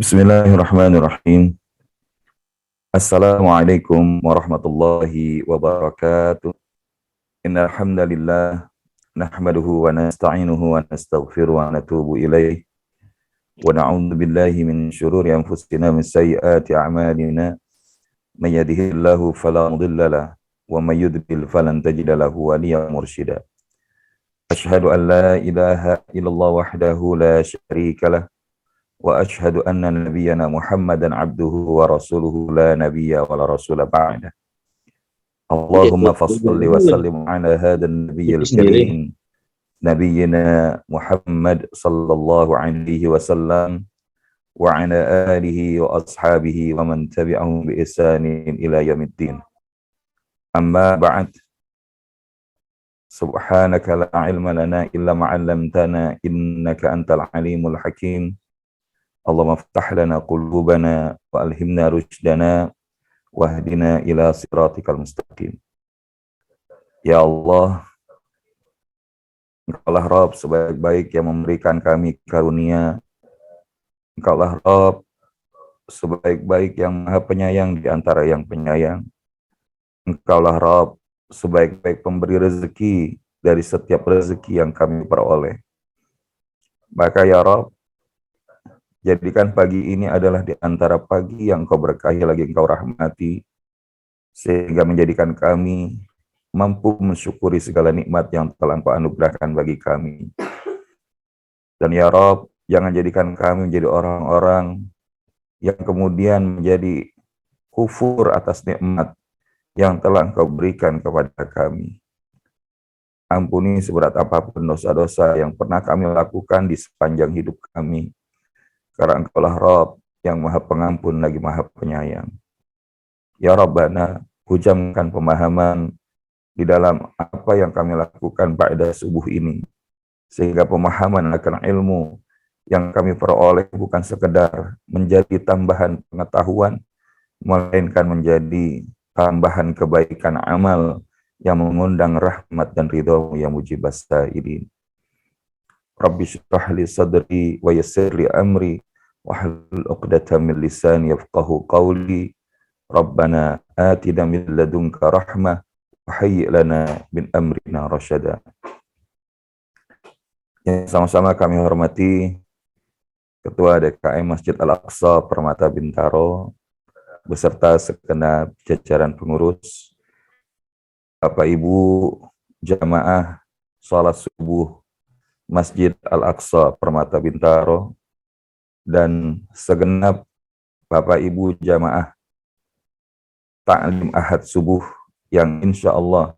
Bismillahirrahmanirrahim. Assalamualaikum warahmatullahi wabarakatuh. Innal hamdalillah nahmaduhu wa nasta'inuhu wa nastaghfiruhu wa natubu ilaih wa na'udzu billahi min syururi anfusina min sayyiati a'malina may yahdihillahu fala mudilla lahu wa may yudlil falan tajida lahu waliyyan mursyida. Asyhadu an la ilaha illallah wahdahu la syarika lah wa asyhadu anna nabiyyana Muhammadan abduhu wa rasuluhu la nabiyya wa la rasula ba'da. Allahumma fassalli wa sallim ala hadan nabiyyil karim nabiyyina Muhammad sallallahu alaihi wasallam wa ala alihi wa ashabihi wa man tabi'ahum bi ihsanin ila yaumiddin. Amma ba'd. Subhanaka la ilma lana illa ma 'allamtana innaka antal alimul hakim. Allahumma ftah lana qulubana wa alhimna rushdana wahdina ila siratikal mustaqim. Ya Allah, Engkaulah Rabb sebaik-baik yang memberikan kami karunia. Engkaulah Rabb sebaik-baik yang maha penyayang di antara yang penyayang. Engkaulah Rabb sebaik-baik pemberi rezeki dari setiap rezeki yang kami peroleh. Maka ya Rabb, jadikan pagi ini adalah di antara pagi yang Engkau berkahi lagi Engkau rahmati, sehingga menjadikan kami mampu mensyukuri segala nikmat yang telah Engkau anugerahkan bagi kami. Dan ya Rabb, jangan jadikan kami menjadi orang-orang yang kemudian menjadi kufur atas nikmat yang telah Engkau berikan kepada kami. Ampuni seberat apapun dosa-dosa yang pernah kami lakukan di sepanjang hidup kami. Karena Engkaulah Rabb yang maha pengampun lagi maha penyayang. Ya Rabbana, hujamkan pemahaman di dalam apa yang kami lakukan pada subuh ini. Sehingga pemahaman akan ilmu yang kami peroleh bukan sekedar menjadi tambahan pengetahuan, melainkan menjadi tambahan kebaikan amal yang mengundang rahmat dan ridha yang mujibas sa'ilin. Rabbi syrah li sadri wa yassir li amri wahlul 'uqdatam min lisani yafqahu qawli. Rabbana atina min ladunka rahmah wa hayyi' lana min amrina rasyada. Yang sama-sama kami hormati Ketua DKM Masjid Al-Aqsa Permata Bintaro beserta segenap jajaran pengurus, Bapak Ibu jamaah salat subuh Masjid Al-Aqsa Permata Bintaro, dan segenap Bapak Ibu jamaah Ta'lim Ahad Subuh yang insya Allah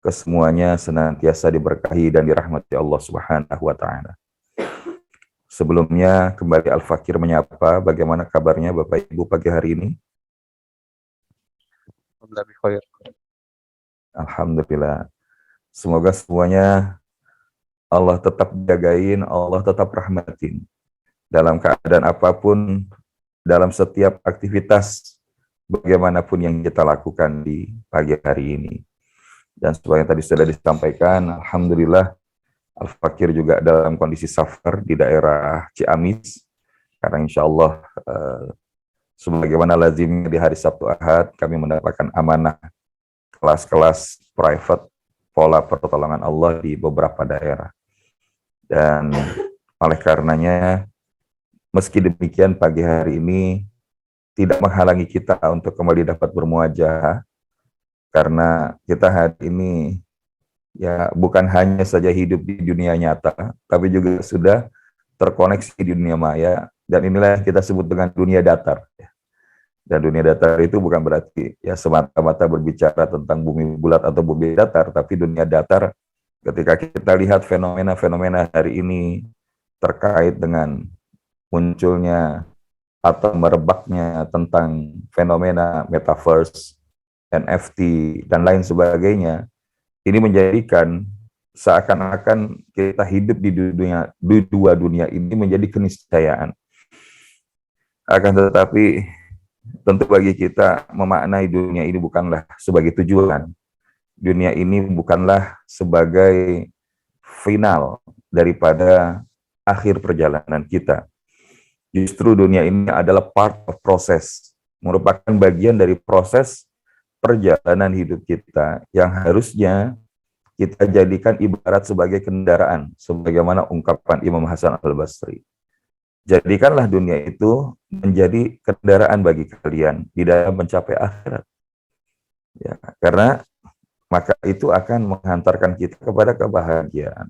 kesemuanya senantiasa diberkahi dan dirahmati Allah Subhanahu wa Ta'ala. Sebelumnya kembali Al-Fakir menyapa, bagaimana kabarnya Bapak Ibu pagi hari ini? Alhamdulillah. Semoga semuanya Allah tetap jagain, Allah tetap rahmatin. Dalam keadaan apapun, dalam setiap aktivitas, bagaimanapun yang kita lakukan di pagi hari ini. Dan seperti yang tadi sudah disampaikan, Alhamdulillah, Al-Fakir juga dalam kondisi safar di daerah Ciamis, karena insya Allah, sebagaimana lazimnya di hari Sabtu Ahad, kami mendapatkan amanah kelas-kelas private pola pertolongan Allah di beberapa daerah. Dan oleh karenanya, meski demikian pagi hari ini tidak menghalangi kita untuk kembali dapat bermuajah, karena kita hari ini ya bukan hanya saja hidup di dunia nyata, tapi juga sudah terkoneksi di dunia maya, dan inilah yang kita sebut dengan dunia datar. Dan dunia datar itu bukan berarti ya semata-mata berbicara tentang bumi bulat atau bumi datar, tapi dunia datar ketika kita lihat fenomena-fenomena hari ini terkait dengan munculnya atau merebaknya tentang fenomena metaverse, NFT, dan lain sebagainya, ini menjadikan seakan-akan kita hidup di dua dunia ini menjadi keniscayaan. Akan tetapi, tentu bagi kita memaknai dunia ini bukanlah sebagai tujuan. Dunia ini bukanlah sebagai final daripada akhir perjalanan kita. Justru dunia ini adalah part of proses, merupakan bagian dari proses perjalanan hidup kita yang harusnya kita jadikan ibarat sebagai kendaraan, sebagaimana ungkapan Imam Hasan Al-Basri. Jadikanlah dunia itu menjadi kendaraan bagi kalian di dalam mencapai akhirat. Ya, karena maka itu akan menghantarkan kita kepada kebahagiaan.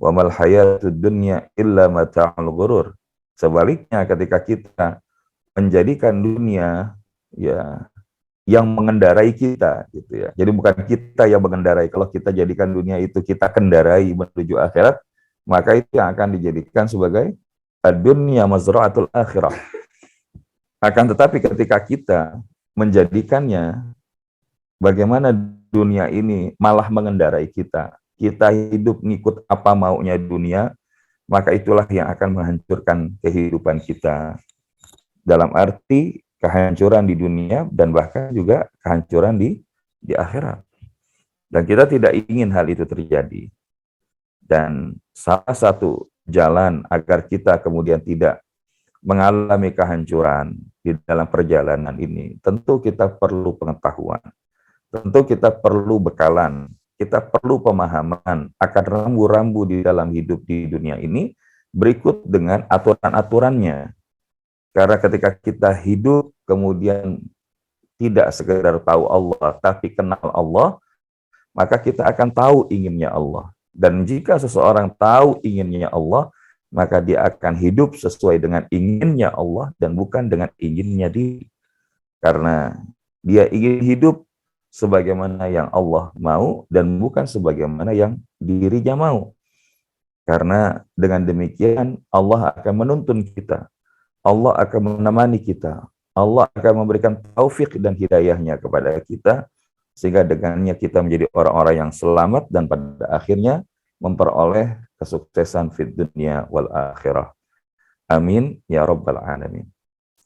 Wa mal hayatud dunya illa mata'ul ghurur. Sebaliknya ketika kita menjadikan dunia ya yang mengendarai kita gitu ya. Jadi bukan kita yang mengendarai. Kalau kita jadikan dunia itu kita kendarai menuju akhirat, maka itu yang akan dijadikan sebagai dunia mazra'atul akhirah. Akan tetapi ketika kita menjadikannya bagaimana dunia ini malah mengendarai kita, kita hidup ngikut apa maunya dunia, maka itulah yang akan menghancurkan kehidupan kita. Dalam arti kehancuran di dunia dan bahkan juga kehancuran di akhirat. Dan kita tidak ingin hal itu terjadi. Dan salah satu jalan agar kita kemudian tidak mengalami kehancuran di dalam perjalanan ini, tentu kita perlu pengetahuan. Tentu kita perlu bekalan, kita perlu pemahaman akan rambu-rambu di dalam hidup di dunia ini berikut dengan aturan-aturannya. Karena ketika kita hidup kemudian tidak sekedar tahu Allah, tapi kenal Allah, maka kita akan tahu inginnya Allah. Dan jika seseorang tahu inginnya Allah, maka dia akan hidup sesuai dengan inginnya Allah dan bukan dengan inginnya diri. Karena dia ingin hidup sebagaimana yang Allah mau dan bukan sebagaimana yang dirinya mau. Karena dengan demikian Allah akan menuntun kita. Allah akan menemani kita. Allah akan memberikan taufik dan hidayahnya kepada kita, sehingga dengannya kita menjadi orang-orang yang selamat dan pada akhirnya memperoleh kesuksesan fid dunya wal akhirah. Amin ya rabbal alamin.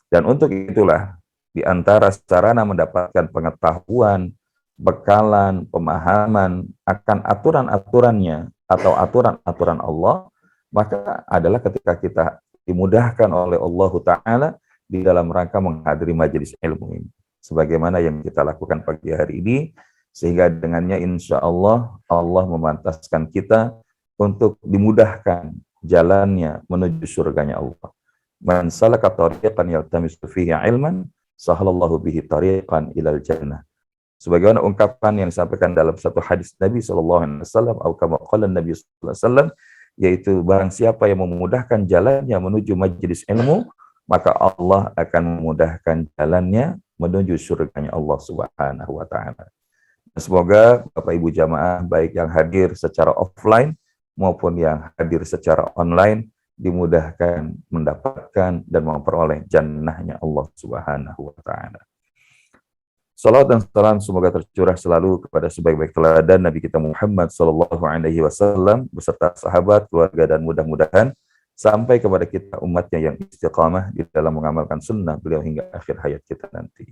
Dan untuk itulah di antara sarana mendapatkan pengetahuan, bekalan, pemahaman akan aturan-aturannya atau aturan-aturan Allah, maka adalah ketika kita dimudahkan oleh Allah Ta'ala di dalam rangka menghadiri majelis ilmu ini. Sebagaimana yang kita lakukan pagi hari ini, sehingga dengannya insya Allah, Allah memantaskan kita untuk dimudahkan jalannya menuju surganya Allah. Man salaka tariqan yaltamisu fihi ilman, sahalallahu bihi tariqan ilal jannah. Sebagaimana ungkapan yang disampaikan dalam satu hadis Nabi SAW, atau kama qala Nabi SAW, yaitu barang siapa yang memudahkan jalannya menuju majelis ilmu, maka Allah akan memudahkan jalannya menuju surganya Allah Subhanahu wa taala. Semoga Bapak Ibu jamaah baik yang hadir secara offline maupun yang hadir secara online dimudahkan mendapatkan dan memperoleh jannahnya Allah Subhanahu wa taala. Salawat dan salam semoga tercurah selalu kepada sebaik-baik teladan Nabi kita Muhammad sallallahu alaihi wasallam beserta sahabat, keluarga dan mudah-mudahan sampai kepada kita umatnya yang istiqamah di dalam mengamalkan sunnah beliau hingga akhir hayat kita nanti.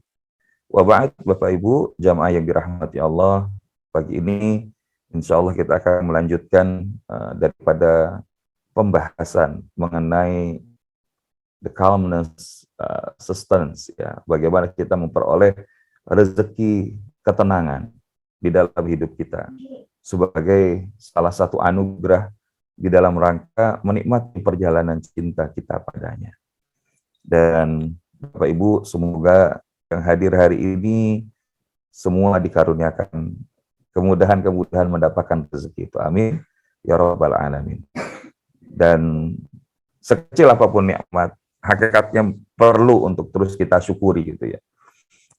Wa ba'd, Bapak Ibu jamaah yang dirahmati Allah, pagi ini insyaallah kita akan melanjutkan daripada pembahasan mengenai the calmness sustenance, ya, bagaimana kita memperoleh rezeki ketenangan di dalam hidup kita sebagai salah satu anugerah di dalam rangka menikmati perjalanan cinta kita padanya. Dan Bapak Ibu, semoga yang hadir hari ini semua dikaruniakan kemudahan-kemudahan mendapatkan rezeki itu. Amin ya rabbal alamin. Dan sekecil apapun nikmat, hakikatnya perlu untuk terus kita syukuri gitu ya.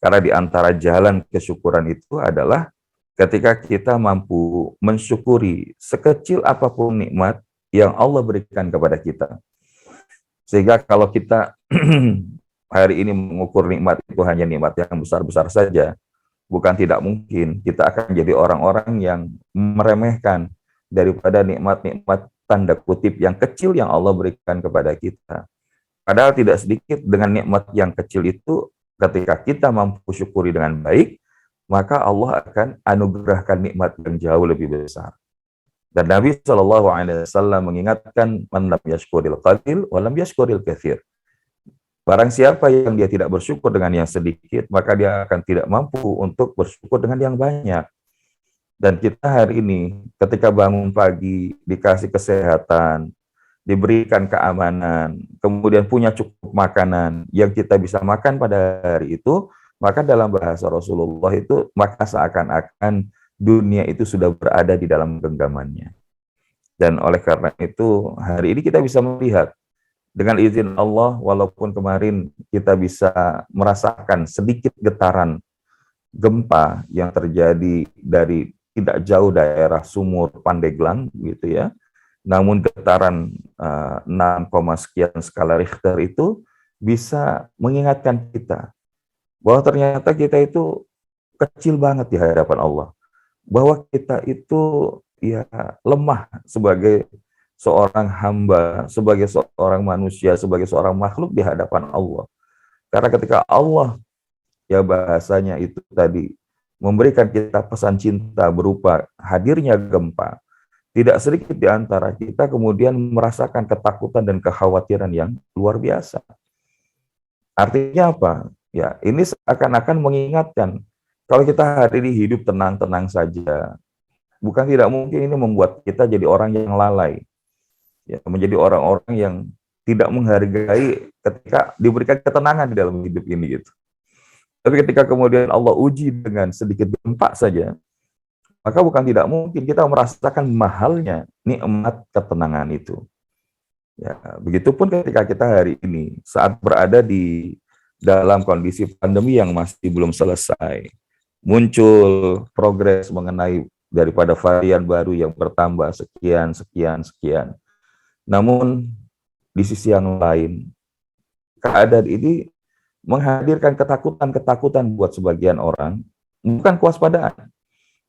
Karena di antara jalan kesyukuran itu adalah ketika kita mampu mensyukuri sekecil apapun nikmat yang Allah berikan kepada kita. Sehingga kalau kita hari ini mengukur nikmat itu hanya nikmat yang besar-besar saja, bukan tidak mungkin kita akan jadi orang-orang yang meremehkan daripada nikmat-nikmat tanda kutip yang kecil yang Allah berikan kepada kita. Padahal tidak sedikit dengan nikmat yang kecil itu, ketika kita mampu syukuri dengan baik, maka Allah akan anugerahkan nikmat yang jauh lebih besar. Dan Nabi Shallallahu Alaihi Wasallam mengingatkan, man lam yashkuril qalil, wa lam yashkuril katsir. Barang siapa yang dia tidak bersyukur dengan yang sedikit, maka dia akan tidak mampu untuk bersyukur dengan yang banyak. Dan kita hari ini, ketika bangun pagi, dikasih kesehatan, diberikan keamanan, kemudian punya cukup makanan yang kita bisa makan pada hari itu, maka dalam bahasa Rasulullah itu, maka seakan-akan dunia itu sudah berada di dalam genggamannya. Dan oleh karena itu, hari ini kita bisa melihat, dengan izin Allah, walaupun kemarin kita bisa merasakan sedikit getaran gempa yang terjadi dari tidak jauh daerah Sumur Pandeglang, gitu ya. Namun getaran 6, sekian skala Richter itu bisa mengingatkan kita bahwa ternyata kita itu kecil banget di hadapan Allah. Bahwa kita itu ya lemah sebagai seorang hamba, sebagai seorang manusia, sebagai seorang makhluk di hadapan Allah. Karena ketika Allah, ya bahasanya itu tadi, memberikan kita pesan cinta berupa hadirnya gempa, tidak sedikit di antara kita kemudian merasakan ketakutan dan kekhawatiran yang luar biasa. Artinya apa? Ya, ini seakan-akan mengingatkan, kalau kita hari ini hidup tenang-tenang saja, bukan tidak mungkin ini membuat kita jadi orang yang lalai, ya, menjadi orang-orang yang tidak menghargai ketika diberikan ketenangan di dalam hidup ini gitu. Tapi ketika kemudian Allah uji dengan sedikit gempa saja, maka bukan tidak mungkin kita merasakan mahalnya nikmat ketenangan itu. Ya, begitupun ketika kita hari ini saat berada di dalam kondisi pandemi yang masih belum selesai, muncul progres mengenai daripada varian baru yang bertambah sekian. Namun di sisi yang lain, keadaan ini menghadirkan ketakutan-ketakutan buat sebagian orang, bukan kewaspadaan.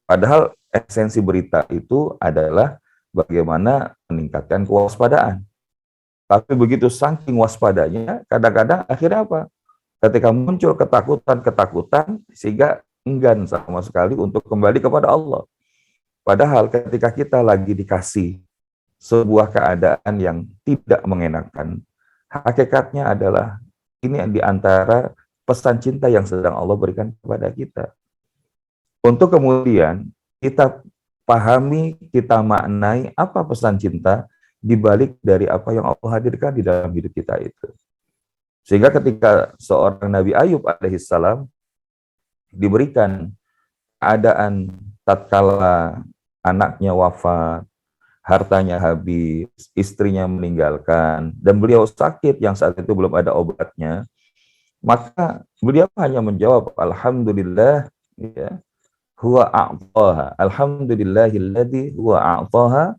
Padahal esensi berita itu adalah bagaimana meningkatkan kewaspadaan. Tapi begitu saking waspadanya, kadang-kadang akhirnya apa? Ketika muncul ketakutan-ketakutan, sehingga enggan sama sekali untuk kembali kepada Allah. Padahal ketika kita lagi dikasih sebuah keadaan yang tidak mengenakan, hakikatnya adalah ini di antara pesan cinta yang sedang Allah berikan kepada kita. Untuk kemudian kita pahami, kita maknai apa pesan cinta di balik dari apa yang Allah hadirkan di dalam hidup kita itu. Sehingga ketika seorang Nabi Ayub alaihissalam diberikan keadaan tatkala anaknya wafat, hartanya habis, istrinya meninggalkan, dan beliau sakit yang saat itu belum ada obatnya, maka beliau hanya menjawab, Alhamdulillah, ya, huwa a'taha, alhamdulillahilladzi huwa a'taha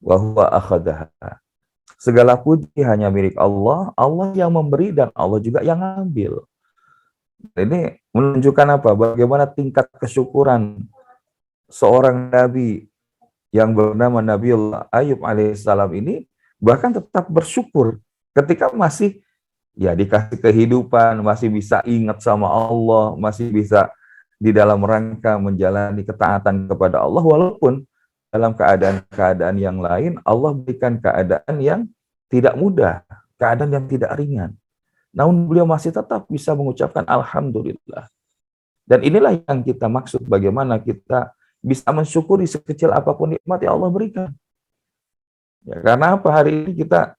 wa huwa akhadaha. Segala puji hanya milik Allah, Allah yang memberi dan Allah juga yang ambil. Ini menunjukkan apa? Bagaimana tingkat kesyukuran seorang nabi yang bernama Nabiullah Ayub alaihissalam ini, bahkan tetap bersyukur ketika masih ya dikasih kehidupan, masih bisa ingat sama Allah, masih bisa di dalam rangka menjalani ketaatan kepada Allah, walaupun dalam keadaan-keadaan yang lain Allah berikan keadaan yang tidak mudah, keadaan yang tidak ringan. Namun beliau masih tetap bisa mengucapkan Alhamdulillah. Dan inilah yang kita maksud, bagaimana kita bisa mensyukuri sekecil apapun nikmat yang Allah berikan. Ya, karena apa? Hari ini kita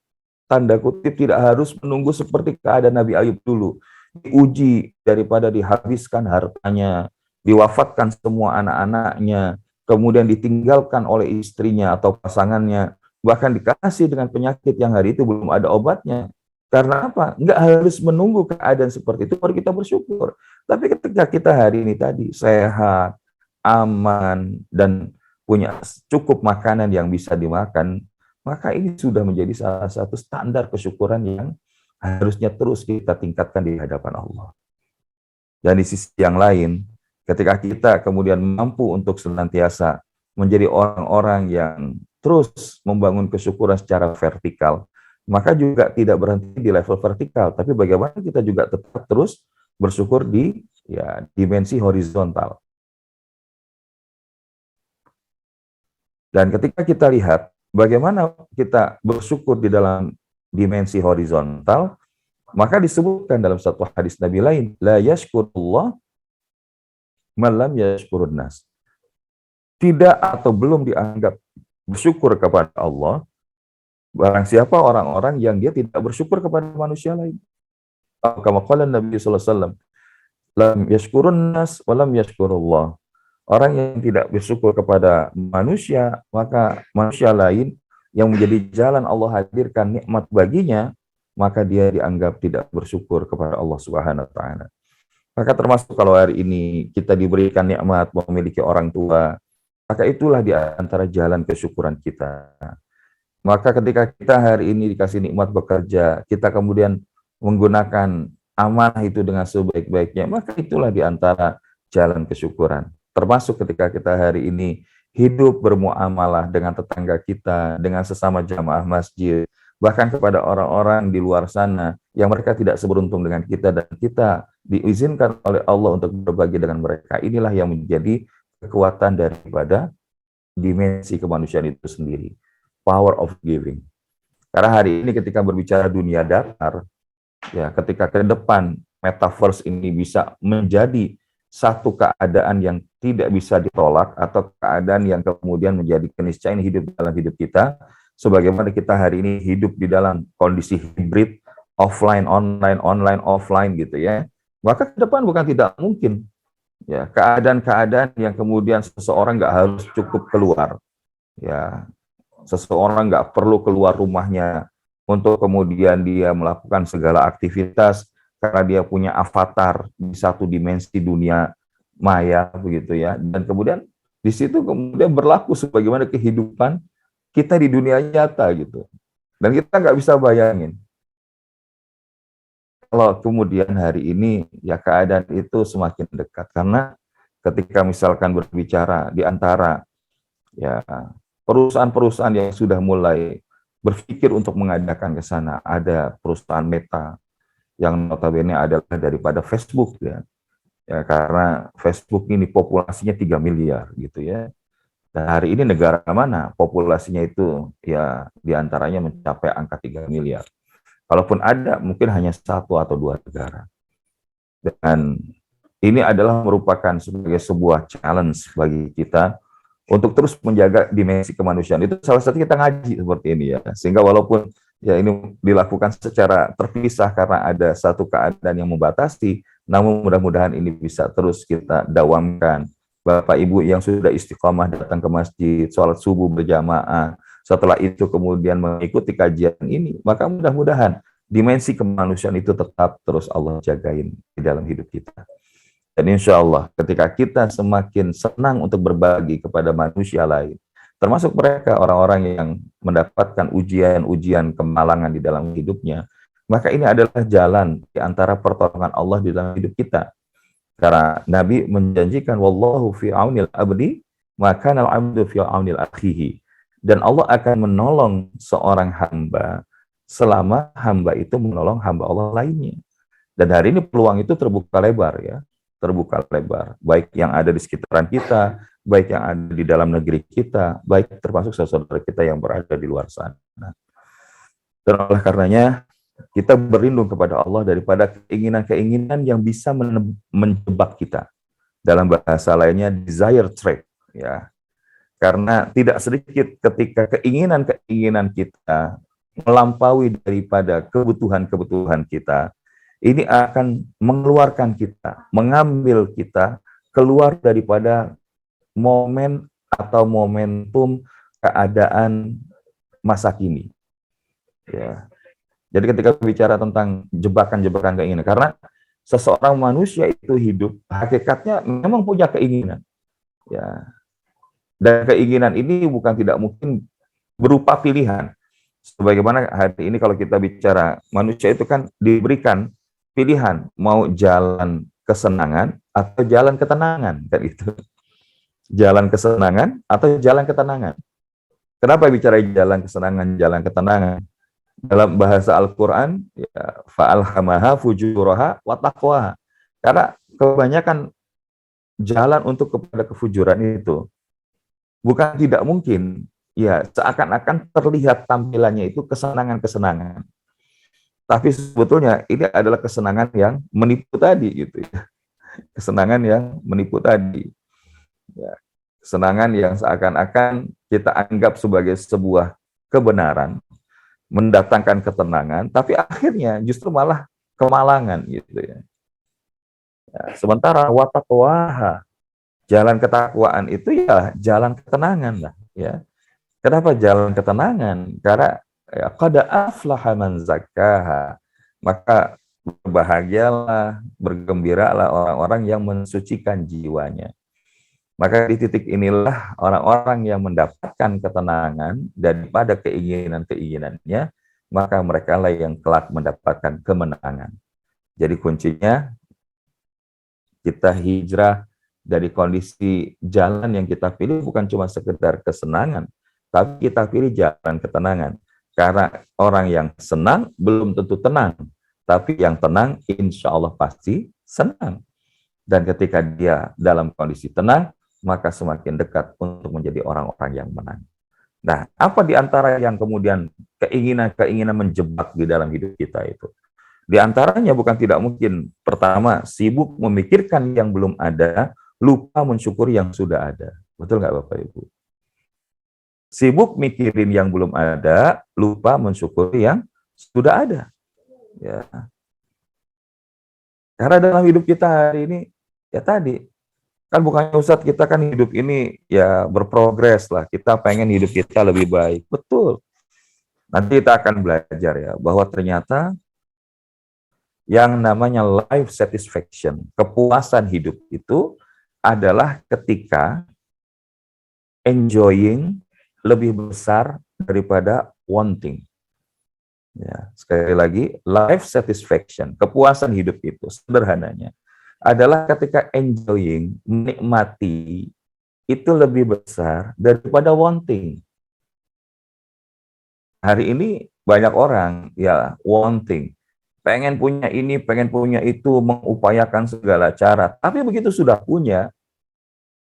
tanda kutip tidak harus menunggu seperti keadaan Nabi Ayub dulu. Diuji daripada dihabiskan hartanya, diwafatkan semua anak-anaknya, kemudian ditinggalkan oleh istrinya atau pasangannya, bahkan dikasih dengan penyakit yang hari itu belum ada obatnya. Karena apa? Nggak harus menunggu keadaan seperti itu baru kita bersyukur. Tapi ketika kita hari ini tadi sehat, aman, dan punya cukup makanan yang bisa dimakan, maka ini sudah menjadi salah satu standar kesyukuran yang harusnya terus kita tingkatkan di hadapan Allah. Dan di sisi yang lain, ketika kita kemudian mampu untuk senantiasa menjadi orang-orang yang terus membangun kesyukuran secara vertikal, maka juga tidak berhenti di level vertikal, tapi bagaimana kita juga tetap terus bersyukur di ya dimensi horizontal. Dan ketika kita lihat bagaimana kita bersyukur di dalam dimensi horizontal, maka disebutkan dalam satu hadis Nabi lain, la yashkurullah man lam yashkurun nas. Tidak atau belum dianggap bersyukur kepada Allah barang siapa orang-orang yang dia tidak bersyukur kepada manusia lain. Kama qala Nabi sallallahu alaihi wasallam, lam yashkurun nas wa lam yashkurullah. Orang yang tidak bersyukur kepada manusia, maka manusia lain yang menjadi jalan Allah hadirkan nikmat baginya, maka dia dianggap tidak bersyukur kepada Allah Subhanahu wa taala. Maka termasuk kalau hari ini kita diberikan nikmat memiliki orang tua, maka itulah di antara jalan kesyukuran kita. Maka ketika kita hari ini dikasih nikmat bekerja, kita kemudian menggunakan amanah itu dengan sebaik-baiknya, maka itulah di antara jalan kesyukuran. Termasuk ketika kita hari ini hidup bermuamalah dengan tetangga kita, dengan sesama jamaah masjid, bahkan kepada orang-orang di luar sana yang mereka tidak seberuntung dengan kita dan kita diizinkan oleh Allah untuk berbagi dengan mereka. Inilah yang menjadi kekuatan daripada dimensi kemanusiaan itu sendiri. Power of giving. Karena hari ini ketika berbicara dunia datar, ya ketika ke depan metaverse ini bisa menjadi satu keadaan yang tidak bisa ditolak atau keadaan yang kemudian menjadi keniscayaan hidup dalam hidup kita, sebagaimana kita hari ini hidup di dalam kondisi hibrid, offline, online, online, offline gitu ya, maka ke depan bukan tidak mungkin ya keadaan-keadaan yang kemudian seseorang nggak harus cukup keluar, ya seseorang nggak perlu keluar rumahnya untuk kemudian dia melakukan segala aktivitas karena dia punya avatar di satu dimensi dunia maya begitu ya, dan kemudian di situ kemudian berlaku sebagaimana kehidupan kita di dunia nyata gitu, dan kita nggak bisa bayangin kalau kemudian hari ini ya keadaan itu semakin dekat, karena ketika misalkan berbicara di antara ya perusahaan-perusahaan yang sudah mulai berpikir untuk mengadakan ke sana, ada perusahaan Meta yang notabene adalah daripada Facebook ya. Ya karena Facebook ini populasinya 3 miliar gitu ya. Dan hari ini negara mana populasinya itu ya diantaranya mencapai angka 3 miliar. Kalaupun ada mungkin hanya satu atau dua negara. Dan ini adalah merupakan sebagai sebuah challenge bagi kita untuk terus menjaga dimensi kemanusiaan. Itu salah satu kita ngaji seperti ini ya. Sehingga walaupun ya ini dilakukan secara terpisah karena ada satu keadaan yang membatasi, namun mudah-mudahan ini bisa terus kita dawamkan. Bapak Ibu yang sudah istiqomah datang ke masjid, sholat subuh berjamaah, setelah itu kemudian mengikuti kajian ini, maka mudah-mudahan dimensi kemanusiaan itu tetap terus Allah jagain di dalam hidup kita. Dan insya Allah ketika kita semakin senang untuk berbagi kepada manusia lain, termasuk mereka orang-orang yang mendapatkan ujian-ujian kemalangan di dalam hidupnya, maka ini adalah jalan di antara pertolongan Allah di dalam hidup kita. Karena Nabi menjanjikan wallahu fi aunil abdi maka al abdu fi aunil akhihi. Dan Allah akan menolong seorang hamba selama hamba itu menolong hamba Allah lainnya. Dan hari ini peluang itu terbuka lebar ya. Terbuka lebar, baik yang ada di sekitaran kita, baik yang ada di dalam negeri kita, baik termasuk saudara kita yang berada di luar sana. Dan oleh karenanya, kita berlindung kepada Allah daripada keinginan-keinginan yang bisa menjebak kita. Dalam bahasa lainnya, desire trap. Ya. Karena tidak sedikit ketika keinginan-keinginan kita melampaui daripada kebutuhan-kebutuhan kita, ini akan mengeluarkan kita, mengambil kita keluar daripada momen atau momentum keadaan masa kini. Ya. Jadi ketika bicara tentang jebakan-jebakan keinginan, karena seseorang manusia itu hidup, hakikatnya memang punya keinginan. Ya. Dan keinginan ini bukan tidak mungkin berupa pilihan. Sebagaimana hari ini kalau kita bicara, manusia itu kan diberikan pilihan mau jalan kesenangan atau jalan ketenangan, kan itu. Jalan kesenangan atau jalan ketenangan. Kenapa bicara jalan kesenangan, jalan ketenangan? Dalam bahasa Al-Qur'an ya fa'alhamaha fujuraha wa taqwaha. Karena kebanyakan jalan untuk kepada kefujuran itu bukan tidak mungkin, ya seakan-akan terlihat tampilannya itu kesenangan-kesenangan. Tapi sebetulnya ini adalah kesenangan yang menipu tadi gitu ya. Kesenangan yang menipu tadi. Ya. Kesenangan yang seakan-akan kita anggap sebagai sebuah kebenaran, mendatangkan ketenangan, tapi akhirnya justru malah kemalangan gitu ya. Ya, sementara wataqwaha, jalan ketakwaan itu ya jalan ketenangan lah ya. Kenapa jalan ketenangan? Karena ya, qad aflaha man zakkaha. Maka berbahagialah, bergembiralah orang-orang yang mensucikan jiwanya. Maka di titik inilah orang-orang yang mendapatkan ketenangan daripada keinginan-keinginannya, maka mereka lah yang kelak mendapatkan kemenangan. Jadi kuncinya kita hijrah dari kondisi jalan yang kita pilih bukan cuma sekedar kesenangan, tapi kita pilih jalan ketenangan. Karena orang yang senang belum tentu tenang, tapi yang tenang insya Allah pasti senang. Dan ketika dia dalam kondisi tenang, maka semakin dekat untuk menjadi orang-orang yang menang. Nah, apa di antara yang kemudian keinginan-keinginan menjebak di dalam hidup kita itu? Di antaranya bukan tidak mungkin. Pertama, sibuk memikirkan yang belum ada, lupa mensyukuri yang sudah ada. Betul nggak Bapak Ibu? Sibuk mikirin yang belum ada, lupa mensyukuri yang sudah ada. Ya. Karena dalam hidup kita hari ini, ya tadi, kan bukannya Ustadz kita kan hidup ini ya berprogres lah, kita pengen hidup kita lebih baik. Betul. Nanti kita akan belajar ya, bahwa ternyata yang namanya life satisfaction, kepuasan hidup itu adalah ketika enjoying lebih besar daripada wanting. Ya, sekali lagi, life satisfaction, kepuasan hidup itu sederhananya adalah ketika enjoying, menikmati itu lebih besar daripada wanting. Hari ini banyak orang ya wanting, pengen punya ini, pengen punya itu, mengupayakan segala cara. Tapi begitu sudah punya,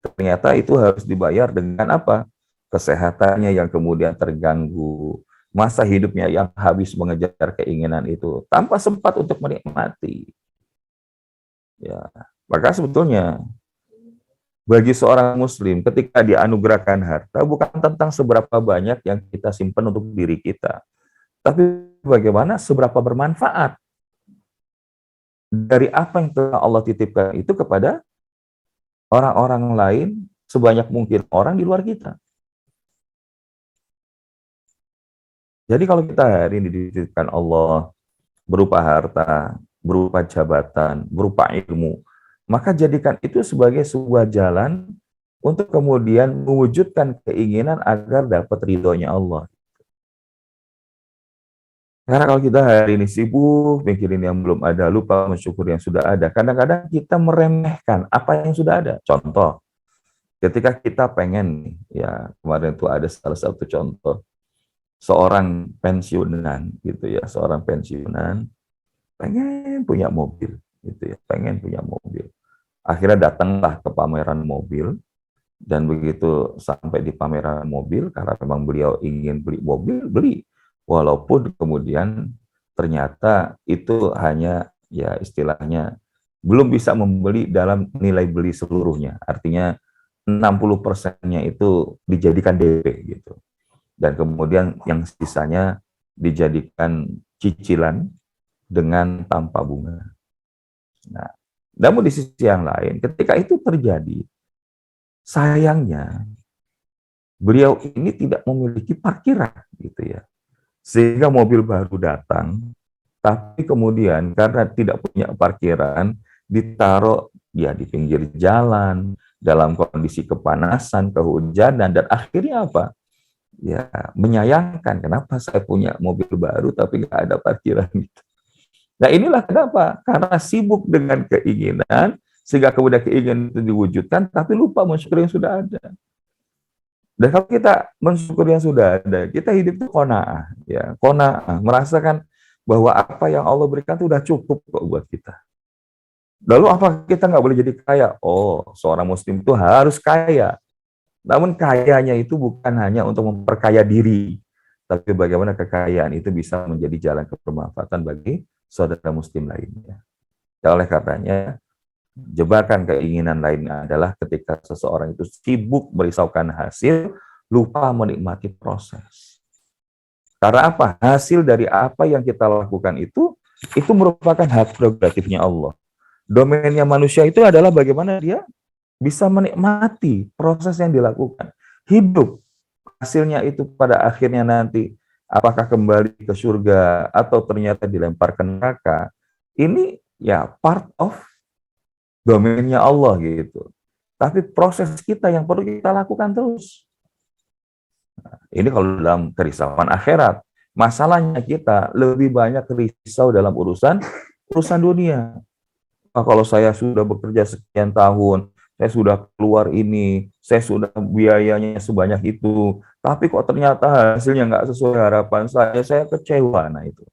ternyata itu harus dibayar dengan apa? Kesehatannya yang kemudian terganggu, masa hidupnya yang habis mengejar keinginan itu, tanpa sempat untuk menikmati. Ya, maka sebetulnya bagi seorang muslim ketika dianugerahkan harta bukan tentang seberapa banyak yang kita simpan untuk diri kita, tapi bagaimana seberapa bermanfaat dari apa yang telah Allah titipkan itu kepada orang-orang lain, sebanyak mungkin orang di luar kita. Jadi kalau kita hari ini dititipkan Allah berupa harta, berupa jabatan, berupa ilmu, maka jadikan itu sebagai sebuah jalan untuk kemudian mewujudkan keinginan agar dapat ridhonya Allah. Karena kalau kita hari ini sibuk mikirin yang belum ada, lupa mensyukur yang sudah ada, kadang-kadang kita meremehkan apa yang sudah ada. Contoh, ketika kita pengen, ya kemarin itu ada salah satu contoh, seorang pensiunan gitu ya, seorang pensiunan pengen punya mobil gitu ya, pengen punya mobil. Akhirnya datanglah ke pameran mobil, dan begitu sampai di pameran mobil, karena memang beliau ingin beli mobil, beli. Walaupun kemudian ternyata itu hanya ya istilahnya belum bisa membeli dalam nilai beli seluruhnya. Artinya 60%-nya itu dijadikan DP gitu. Dan kemudian yang sisanya dijadikan cicilan dengan tanpa bunga. Nah, namun di sisi yang lain, ketika itu terjadi, sayangnya beliau ini tidak memiliki parkiran gitu ya. Sehingga mobil baru datang, tapi kemudian karena tidak punya parkiran, ditaruh ya di pinggir jalan, dalam kondisi kepanasan, kehujanan, dan akhirnya apa? Ya menyayangkan, kenapa saya punya mobil baru tapi nggak ada parkiran gitu. Nah inilah kenapa, karena sibuk dengan keinginan, sehingga kemudian keinginan itu diwujudkan, tapi lupa mensyukuri yang sudah ada. Dan kalau kita mensyukuri yang sudah ada, kita hidup itu qanaah, ya, qanaah, merasakan bahwa apa yang Allah berikan itu sudah cukup kok buat kita. Lalu apa kita nggak boleh jadi kaya? Oh, seorang muslim itu harus kaya. Namun kayanya itu bukan hanya untuk memperkaya diri, tapi bagaimana kekayaan itu bisa menjadi jalan kebermanfaatan bagi saudara muslim lainnya. Ya, oleh karenanya, jebakan keinginan lainnya adalah ketika seseorang itu sibuk merisaukan hasil, lupa menikmati proses. Karena apa? Hasil dari apa yang kita lakukan itu merupakan hak prerogatifnya Allah. Domainnya manusia itu adalah bagaimana dia bisa menikmati proses yang dilakukan. Hidup, hasilnya itu pada akhirnya nanti, apakah kembali ke surga atau ternyata dilempar ke neraka, ini ya part of domainnya Allah gitu. Tapi proses kita yang perlu kita lakukan terus. Ini kalau dalam kerisauan akhirat. Masalahnya kita lebih banyak risau dalam urusan dunia. Kalau saya sudah bekerja sekian tahun, saya sudah keluar ini, saya sudah biayanya sebanyak itu, tapi kok ternyata hasilnya nggak sesuai harapan saya kecewa. Nah itu.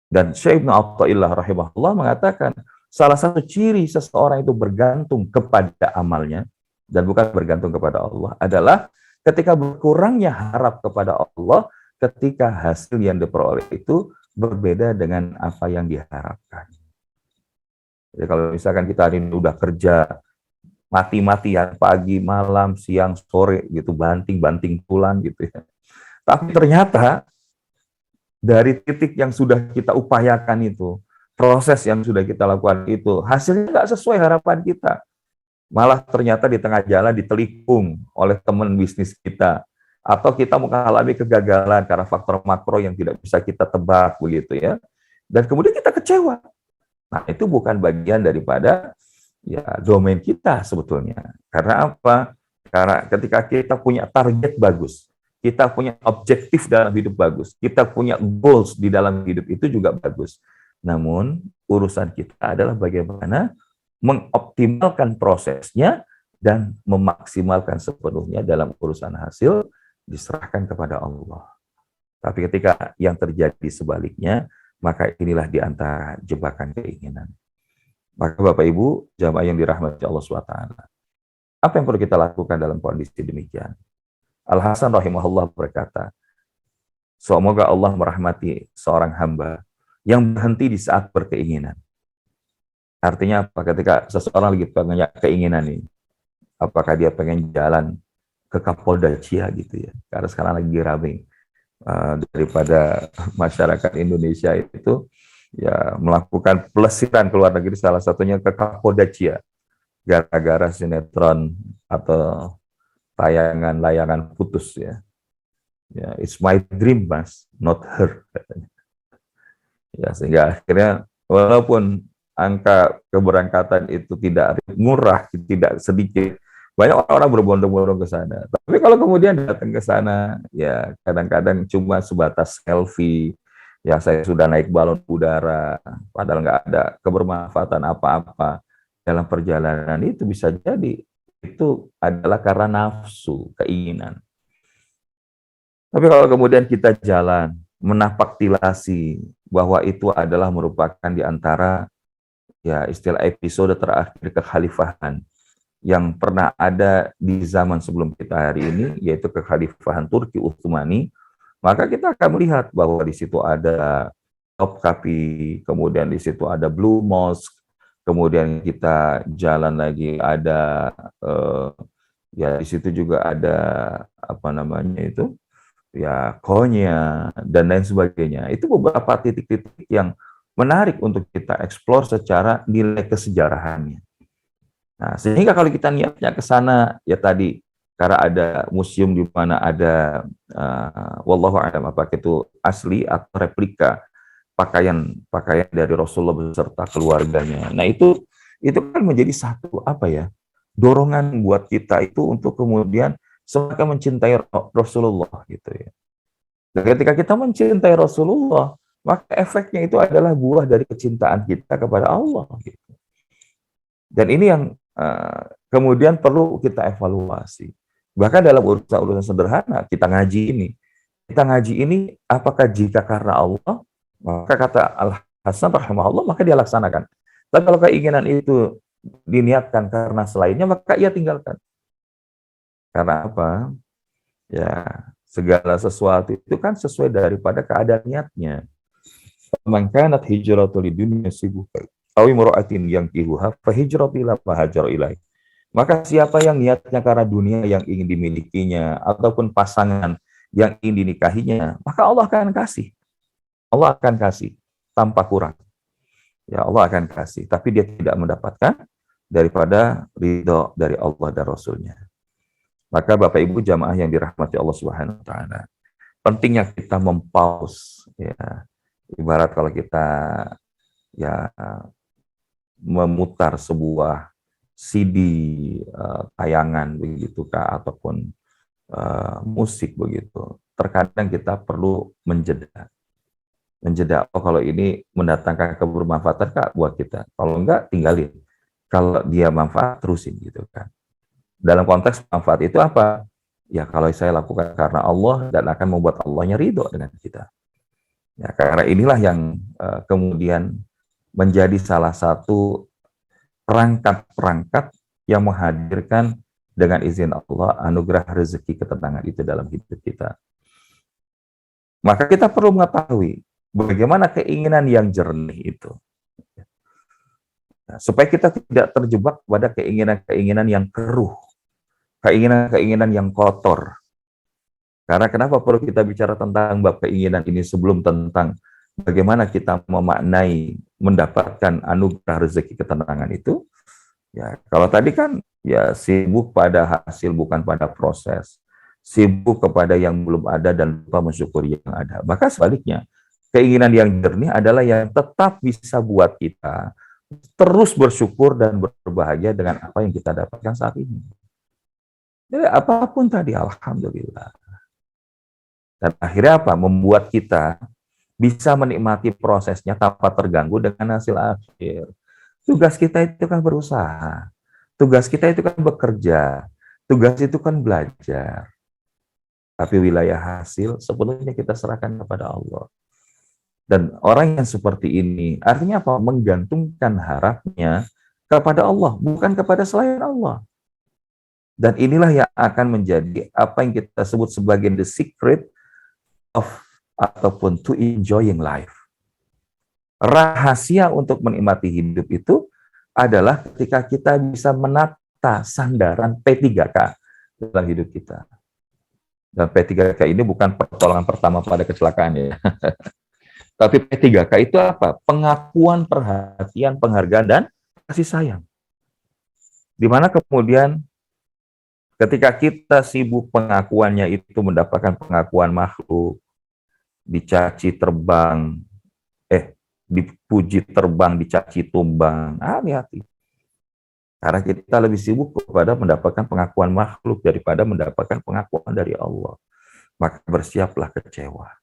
Dan Syekh Ibn Athaillah rahimahullah mengatakan, salah satu ciri seseorang itu bergantung kepada amalnya, dan bukan bergantung kepada Allah, adalah ketika berkurangnya harap kepada Allah, ketika hasil yang diperoleh itu berbeda dengan apa yang diharapkan. Jadi kalau misalkan kita hari ini udah kerja mati-matian pagi, malam, siang, sore gitu, banting-banting tulang gitu ya. Tapi ternyata dari titik yang sudah kita upayakan itu, proses yang sudah kita lakukan itu, hasilnya nggak sesuai harapan kita. Malah ternyata di tengah jalan ditelikung oleh teman bisnis kita, atau kita mengalami kegagalan karena faktor makro yang tidak bisa kita tebak begitu ya. Dan kemudian kita kecewa. Nah, itu bukan bagian daripada ya domain kita sebetulnya. Karena apa? Karena ketika kita punya target bagus, kita punya objektif dalam hidup bagus, kita punya goals di dalam hidup itu juga bagus. Namun, urusan kita adalah bagaimana mengoptimalkan prosesnya dan memaksimalkan sepenuhnya dalam urusan hasil diserahkan kepada Allah. Tapi ketika yang terjadi sebaliknya, maka inilah di antara jebakan keinginan. Maka Bapak Ibu, jamaah yang dirahmati Allah SWT, apa yang perlu kita lakukan dalam kondisi demikian? Al-Hasan rahimahullah berkata, semoga Allah merahmati seorang hamba yang berhenti di saat berkeinginan. Artinya apa? Ketika seseorang lagi punya keinginan ini, apakah dia pengen jalan ke Kapolda Cia gitu ya, karena sekarang lagi rame daripada masyarakat Indonesia itu ya melakukan pelesiran ke luar negeri, salah satunya ke Kapolda Cia, gara-gara sinetron atau tayangan layangan putus ya. Ya, it's my dream mas, not her katanya. Ya, sehingga akhirnya walaupun angka keberangkatan itu tidak murah, tidak sedikit, banyak orang berbondong-bondong ke sana. Tapi kalau kemudian datang ke sana, ya kadang-kadang cuma sebatas selfie, ya saya sudah naik balon udara, padahal nggak ada kebermanfaatan apa-apa dalam perjalanan itu, bisa jadi itu adalah karena nafsu, keinginan. Tapi kalau kemudian kita jalan, menapaktilasi bahwa itu adalah merupakan di antara ya istilah episode terakhir kekhalifahan yang pernah ada di zaman sebelum kita hari ini, yaitu kekhalifahan Turki Utsmani, maka kita akan melihat bahwa di situ ada Topkapi, kemudian di situ ada Blue Mosque, kemudian kita jalan lagi ada ya di situ juga ada apa namanya itu ya Konya dan lain sebagainya. Itu beberapa titik-titik yang menarik untuk kita eksplor secara nilai kesejarahannya. Nah, sehingga kalau kita niatnya ke sana, ya tadi, karena ada museum di mana ada, wallahu a'lam, apakah itu asli atau replika pakaian dari Rasulullah beserta keluarganya. Nah, itu kan menjadi satu, apa ya, dorongan buat kita itu untuk kemudian semakin mencintai Rasulullah, gitu ya. Dan ketika kita mencintai Rasulullah, maka efeknya itu adalah buah dari kecintaan kita kepada Allah, gitu. Dan ini yang kemudian perlu kita evaluasi. Bahkan dalam urusan-urusan sederhana, kita ngaji ini. Kita ngaji ini, apakah jika karena Allah, maka kata Al-Hasan rahimahullah, maka dia laksanakan. Tapi kalau keinginan itu diniatkan karena selainnya, maka ia tinggalkan. Karena apa? Ya, segala sesuatu itu kan sesuai daripada keadaan niatnya. Man kanat hijratu lidunya sibuka aw imra'atin yankihuha fa hijratu ila ma hajara ilaih. Maka siapa yang niatnya karena dunia yang ingin dimilikinya ataupun pasangan yang ingin dinikahinya, maka Allah akan kasih. Allah akan kasih tanpa kurang. Ya Allah akan kasih, tapi dia tidak mendapatkan daripada ridho dari Allah dan Rasulnya. Maka Bapak Ibu jamaah yang dirahmati Allah Subhanahu wa taala, pentingnya kita mempause ya. Ibarat kalau kita ya memutar sebuah CD tayangan begitu kah ataupun musik begitu. Terkadang kita perlu menjeda. Menjeda, oh kalau ini mendatangkan kebermanfaatan Kak buat kita. Kalau enggak tinggalin. Kalau dia manfaat terusin gitu kan. Dalam konteks manfaat itu apa? Ya kalau saya lakukan karena Allah dan akan membuat Allahnya ridho dengan kita. Ya, karena inilah yang kemudian menjadi salah satu perangkat-perangkat yang menghadirkan dengan izin Allah anugerah rezeki ketenangan itu dalam hidup kita. Maka kita perlu mengetahui bagaimana keinginan yang jernih itu. Nah, supaya kita tidak terjebak pada keinginan-keinginan yang keruh, keinginan-keinginan yang kotor. Karena kenapa perlu kita bicara tentang bab keinginan ini sebelum tentang bagaimana kita memaknai mendapatkan anugerah rezeki ketenangan itu? Ya, kalau tadi kan ya sibuk pada hasil bukan pada proses. Sibuk kepada yang belum ada dan lupa mensyukuri yang ada. Maka sebaliknya, keinginan yang jernih adalah yang tetap bisa buat kita terus bersyukur dan berbahagia dengan apa yang kita dapatkan saat ini. Jadi apapun tadi, alhamdulillah. Dan akhirnya apa? Membuat kita bisa menikmati prosesnya tanpa terganggu dengan hasil akhir. Tugas kita itu kan berusaha. Tugas kita itu kan bekerja. Tugas itu kan belajar. Tapi wilayah hasil sepenuhnya kita serahkan kepada Allah. Dan orang yang seperti ini, artinya apa? Menggantungkan harapnya kepada Allah, bukan kepada selain Allah. Dan inilah yang akan menjadi apa yang kita sebut sebagai the secret of ataupun to enjoying life. Rahasia untuk menikmati hidup itu adalah ketika kita bisa menata sandaran P3K dalam hidup kita. Dan P3K ini bukan pertolongan pertama pada kecelakaan ya. Tapi P3K itu apa? Pengakuan, perhatian, penghargaan, dan kasih sayang. Di mana kemudian ketika kita sibuk pengakuannya itu mendapatkan pengakuan makhluk, dicaci terbang, dipuji terbang, dicaci tumbang. Hati-hati. Karena kita lebih sibuk kepada mendapatkan pengakuan makhluk daripada mendapatkan pengakuan dari Allah. Maka bersiaplah kecewa.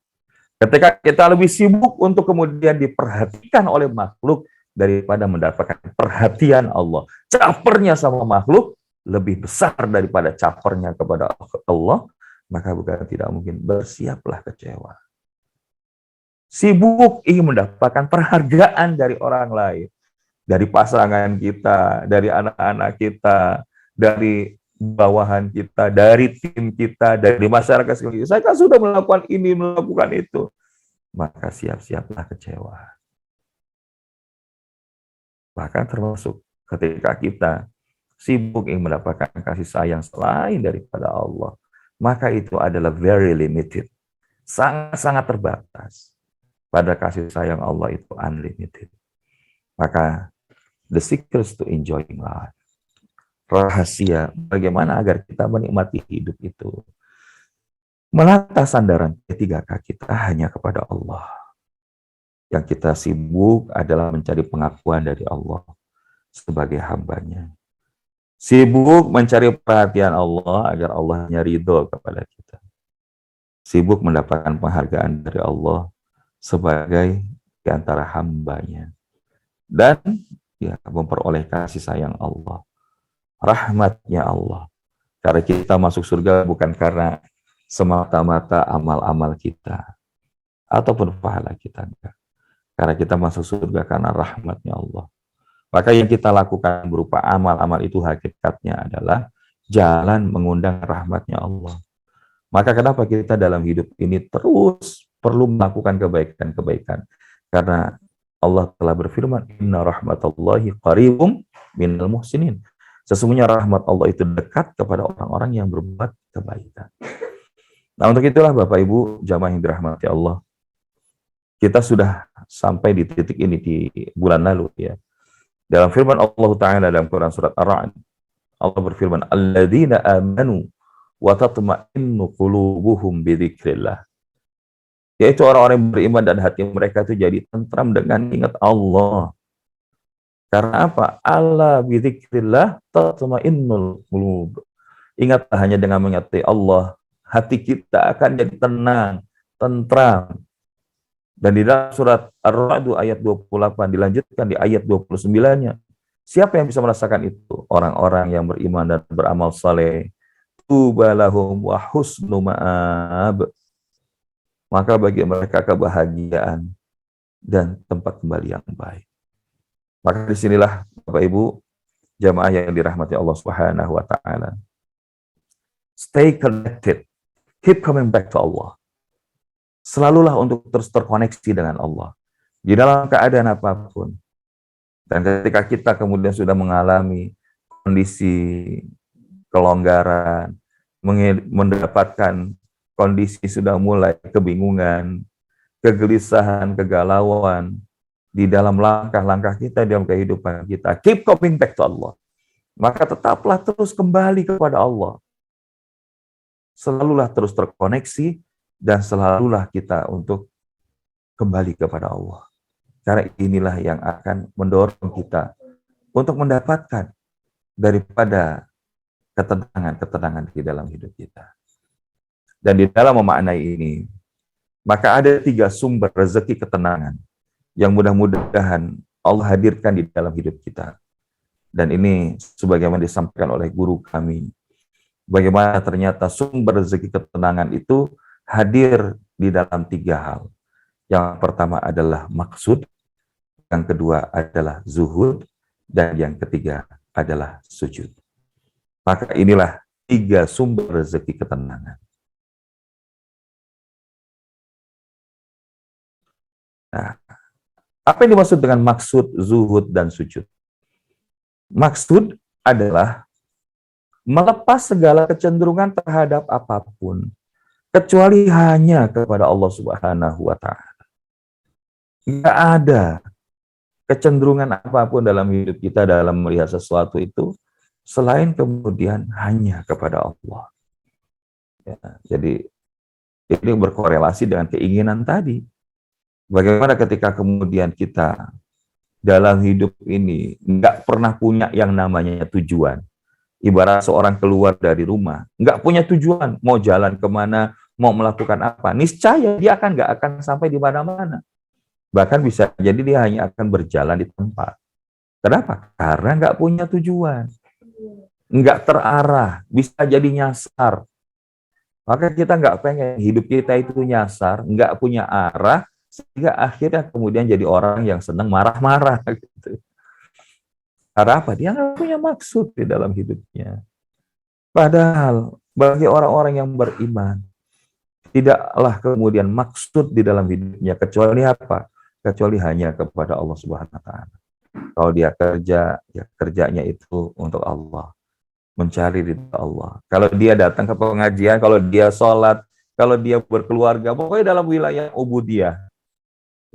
Ketika kita lebih sibuk untuk kemudian diperhatikan oleh makhluk daripada mendapatkan perhatian Allah. Capernya sama makhluk lebih besar daripada capernya kepada Allah, maka bukan tidak mungkin bersiaplah kecewa. Sibuk ingin mendapatkan penghargaan dari orang lain, dari pasangan kita, dari anak-anak kita, dari bawahan kita, dari tim kita, dari masyarakat sekalian. Saya kan sudah melakukan ini, melakukan itu. Maka siap-siaplah kecewa. Bahkan termasuk ketika kita sibuk ingin mendapatkan kasih sayang selain daripada Allah, maka itu adalah very limited. Sangat-sangat terbatas. Pada kasih sayang Allah itu unlimited. Maka the secret to enjoying life. Rahasia bagaimana agar kita menikmati hidup itu. Menata sandaran P3K kita hanya kepada Allah. Yang kita sibuk adalah mencari pengakuan dari Allah sebagai hambanya. Sibuk mencari perhatian Allah agar Allahnya ridho kepada kita. Sibuk mendapatkan penghargaan dari Allah sebagai di antara hambanya. Dan ya memperoleh kasih sayang Allah. Rahmatnya Allah. Karena kita masuk surga bukan karena semata-mata amal-amal kita ataupun pahala kita, enggak. Karena kita masuk surga karena rahmatnya Allah. Maka yang kita lakukan berupa amal-amal itu hakikatnya adalah jalan mengundang rahmatnya Allah. Maka kenapa kita dalam hidup ini terus perlu melakukan kebaikan-kebaikan? Karena Allah telah berfirman, Inna rahmatallahi qaribum minal muhsinin. Sesungguhnya rahmat Allah itu dekat kepada orang-orang yang berbuat kebaikan. Nah, untuk itulah Bapak Ibu jamaah yang dirahmati Allah, kita sudah sampai di titik ini di bulan lalu ya. Dalam firman Allah Ta'ala dalam Quran surat Ar-Ra'd, Allah berfirman, Alladzina amanu wa tatma'innu qulubuhum bidzikrillah. Yaitu orang-orang yang beriman dan hati mereka itu jadi tentram dengan ingat Allah. Karena apa? Ala bidzikrillah tatma'innul qulub. Ingatlah hanya dengan mengingati Allah, hati kita akan jadi tenang, tentram. Dan di dalam surat Ar-Ra'd ayat 28 dilanjutkan di ayat 29-nya. Siapa yang bisa merasakan itu? Orang-orang yang beriman dan beramal saleh. Tuba lahum wa husnu ma'ab. Maka bagi mereka kebahagiaan dan tempat kembali yang baik. Maka disinilah Bapak Ibu jamaah yang dirahmati Allah Subhanahu wa taala. Stay connected. Keep coming back to Allah. Selalulah untuk terus terkoneksi dengan Allah di dalam keadaan apapun. Dan ketika kita kemudian sudah mengalami kondisi kelonggaran, mendapatkan kondisi sudah mulai kebingungan, kegelisahan, kegalauan di dalam langkah-langkah kita dalam kehidupan kita, keep coming back to Allah. Maka tetaplah terus kembali kepada Allah. Selalulah terus terkoneksi dan selalulah kita untuk kembali kepada Allah. Karena inilah yang akan mendorong kita untuk mendapatkan daripada ketenangan-ketenangan di dalam hidup kita. Dan di dalam memaknai ini, maka ada 3 sumber rezeki ketenangan yang mudah-mudahan Allah hadirkan di dalam hidup kita. Dan ini sebagaimana disampaikan oleh guru kami, bagaimana ternyata sumber rezeki ketenangan itu hadir di dalam 3 hal. Yang pertama adalah maksud, yang kedua adalah zuhud, dan yang ketiga adalah sujud. Maka inilah 3 sumber rezeki ketenangan. Nah, apa yang dimaksud dengan maksud, zuhud, dan sujud? Maksud adalah melepas segala kecenderungan terhadap apapun, kecuali hanya kepada Allah Subhanahu wa Ta'ala. Nggak ada kecenderungan apapun dalam hidup kita dalam melihat sesuatu itu selain kemudian hanya kepada Allah. Ya, jadi ini berkorelasi dengan keinginan tadi. Bagaimana ketika kemudian kita dalam hidup ini nggak pernah punya yang namanya tujuan. Ibarat seorang keluar dari rumah, nggak punya tujuan, mau jalan kemana, mau melakukan apa, niscaya dia nggak akan sampai di mana-mana. Bahkan bisa jadi dia hanya akan berjalan di tempat. Kenapa? Karena nggak punya tujuan. Nggak terarah, bisa jadi nyasar. Maka kita nggak pengen hidup kita itu nyasar, nggak punya arah, sehingga akhirnya kemudian jadi orang yang senang marah-marah. Gitu. Karena apa? Dia nggak punya maksud di dalam hidupnya. Padahal bagi orang-orang yang beriman, tidaklah kemudian maksud di dalam hidupnya kecuali apa? Kecuali hanya kepada Allah Subhanahu wa taala. Kalau dia kerja, ya kerjanya itu untuk Allah, mencari ridha Allah. Kalau dia datang ke pengajian, kalau dia sholat, kalau dia berkeluarga, pokoknya dalam wilayah ubudiyah.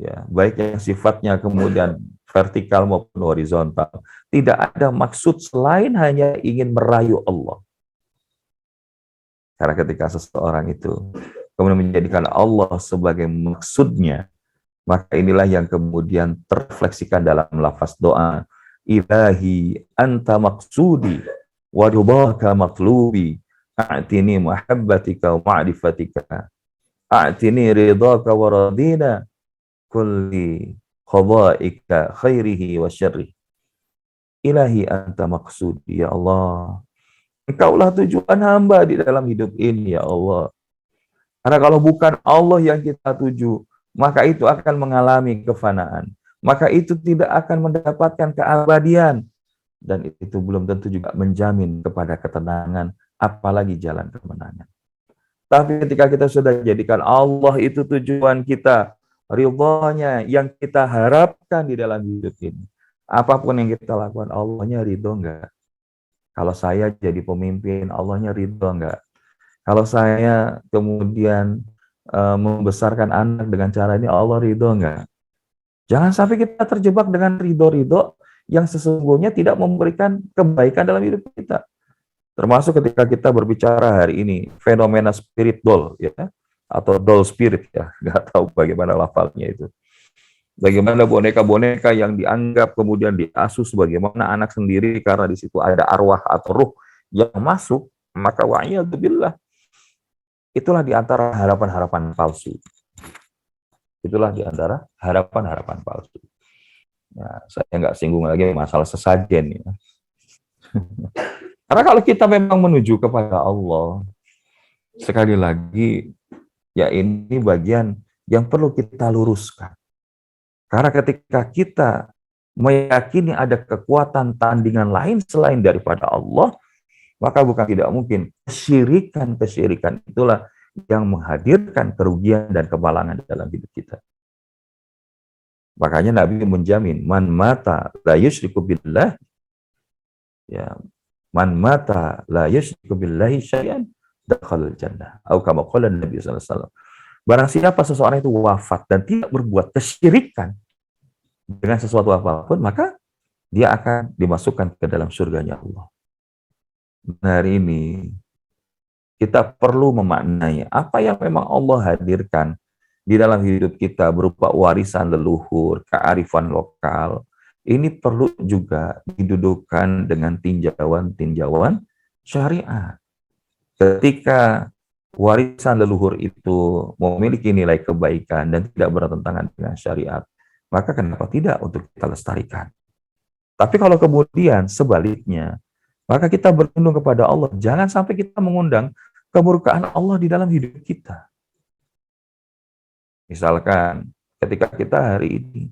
Ya, baik yang sifatnya kemudian vertikal maupun horizontal. Tidak ada maksud selain hanya ingin merayu Allah. Karena ketika seseorang itu kemudian menjadikan Allah sebagai maksudnya, maka inilah yang kemudian terrefleksikan dalam lafaz doa. Ilahi anta maksudi wa ridhaka matlubi a'tini muhabbatika wa ma'rifatika a'tini ridhaka wa radina kulli khadaika khairihi wa syarri. Ilahi anta maksudi, ya Allah. Engkaulah tujuan hamba di dalam hidup ini, ya Allah. Karena kalau bukan Allah yang kita tuju, maka itu akan mengalami kefanaan. Maka itu tidak akan mendapatkan keabadian. dan itu belum tentu juga menjamin kepada ketenangan, apalagi jalan kemenangan. Tapi ketika kita sudah jadikan Allah itu tujuan kita, ridhonya yang kita harapkan di dalam hidup ini, apapun yang kita lakukan, Allahnya ridho enggak? Kalau saya jadi pemimpin, Allahnya ridho enggak? Kalau saya kemudian membesarkan anak dengan cara ini, Allah ridho enggak? Jangan sampai kita terjebak dengan ridho-ridho yang sesungguhnya tidak memberikan kebaikan dalam hidup kita. Termasuk ketika kita berbicara hari ini, fenomena spirit doll, ya, atau doll spirit, ya, nggak tahu bagaimana lafalnya itu. Bagaimana boneka-boneka yang dianggap kemudian diasuh sebagaimana anak sendiri karena di situ ada arwah atau ruh yang masuk, maka wa'iyadzubillah, itulah di antara harapan-harapan palsu. Itulah di antara harapan-harapan palsu. Nah, saya nggak singgung lagi masalah sesajen, ya. Karena kalau kita memang menuju kepada Allah, sekali lagi, ya ini bagian yang perlu kita luruskan. Karena ketika kita meyakini ada kekuatan tandingan lain selain daripada Allah, maka bukan tidak mungkin kesyirikan itulah yang menghadirkan kerugian dan kemalangan dalam hidup kita. Makanya Nabi menjamin, man mata la yusyriku billah, ya, man mata la yusyriku billahi syai'an dakhalal jannah. Atau kama qala Nabi sallallahu alaihi wasallam. Barang siapa seseorang itu wafat dan tidak berbuat kesyirikan dengan sesuatu apapun, maka dia akan dimasukkan ke dalam surganya Allah. Nah, hari ini kita perlu memaknai apa yang memang Allah hadirkan di dalam hidup kita berupa warisan leluhur, kearifan lokal. Ini perlu juga didudukan dengan tinjauan-tinjauan syariat. Ketika warisan leluhur itu memiliki nilai kebaikan dan tidak bertentangan dengan syariat, maka kenapa tidak untuk kita lestarikan? Tapi kalau kemudian sebaliknya, maka kita berlindung kepada Allah. Jangan sampai kita mengundang kemurkaan Allah di dalam hidup kita. Misalkan ketika kita hari ini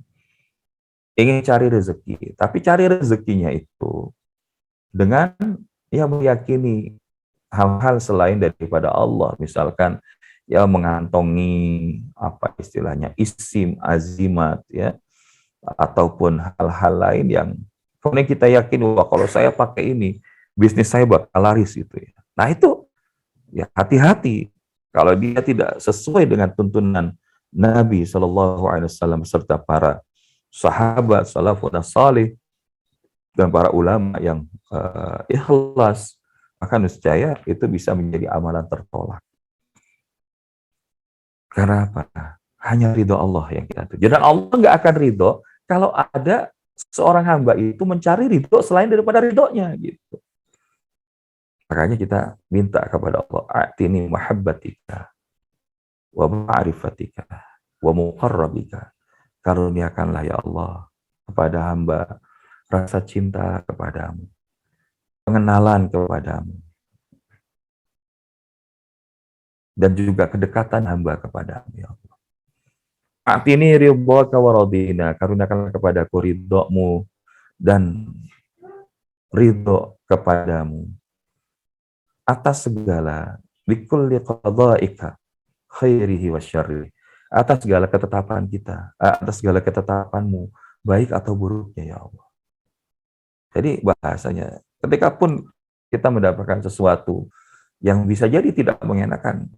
ingin cari rezeki, tapi cari rezekinya itu dengan yang meyakini hal-hal selain daripada Allah, misalkan ya mengantongi apa istilahnya isim, azimat, ya, ataupun hal-hal lain yang kemudian kita yakin wah kalau saya pakai ini bisnis saya bakal laris gitu, ya. Nah itu ya hati-hati kalau dia tidak sesuai dengan tuntunan Nabi Shallallahu Alaihi Wasallam serta para sahabat salafun salih dan para ulama yang ikhlas, maka niscaya itu bisa menjadi amalan tertolak. Karena apa? Hanya ridho Allah yang kita tuju. Dan Allah nggak akan ridho kalau ada seorang hamba itu mencari ridho selain daripada ridhonya, gitu. Makanya kita minta kepada Allah, a'tini mahabbatika wa ma'rifatika wa muqarrabika. Karuniakanlah ya Allah kepada hamba rasa cinta kepadamu, pengenalan kepadamu, dan juga kedekatan hamba kepadamu ya Allah. A'tini ridhaka wa radina, karuniakanlah kepadaku ridhomu dan ridho kepadamu atas segala bikulli qada'ika khairihi wa syarri, atas segala ketetapan kita, atas segala ketetapanmu baik atau buruknya ya Allah. Jadi bahasanya ketika pun kita mendapatkan sesuatu yang bisa jadi tidak mengenakan,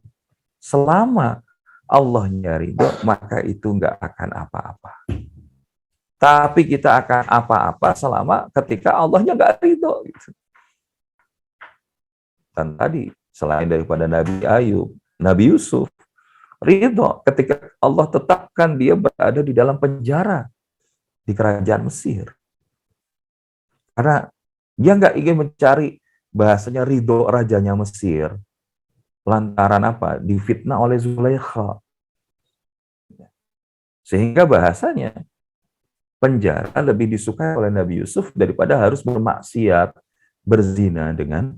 selama Allahnya ridho, maka itu nggak akan apa-apa. Tapi kita akan apa-apa selama ketika Allahnya nggak ridho. Gitu. Dan tadi, selain daripada Nabi Ayub, Nabi Yusuf, ridho ketika Allah tetapkan dia berada di dalam penjara di kerajaan Mesir. Karena dia nggak ingin mencari bahasanya ridho rajanya Mesir. Lantaran apa? Difitnah oleh Zulaikha. Sehingga bahasanya penjara lebih disukai oleh Nabi Yusuf daripada harus bermaksiat, berzina dengan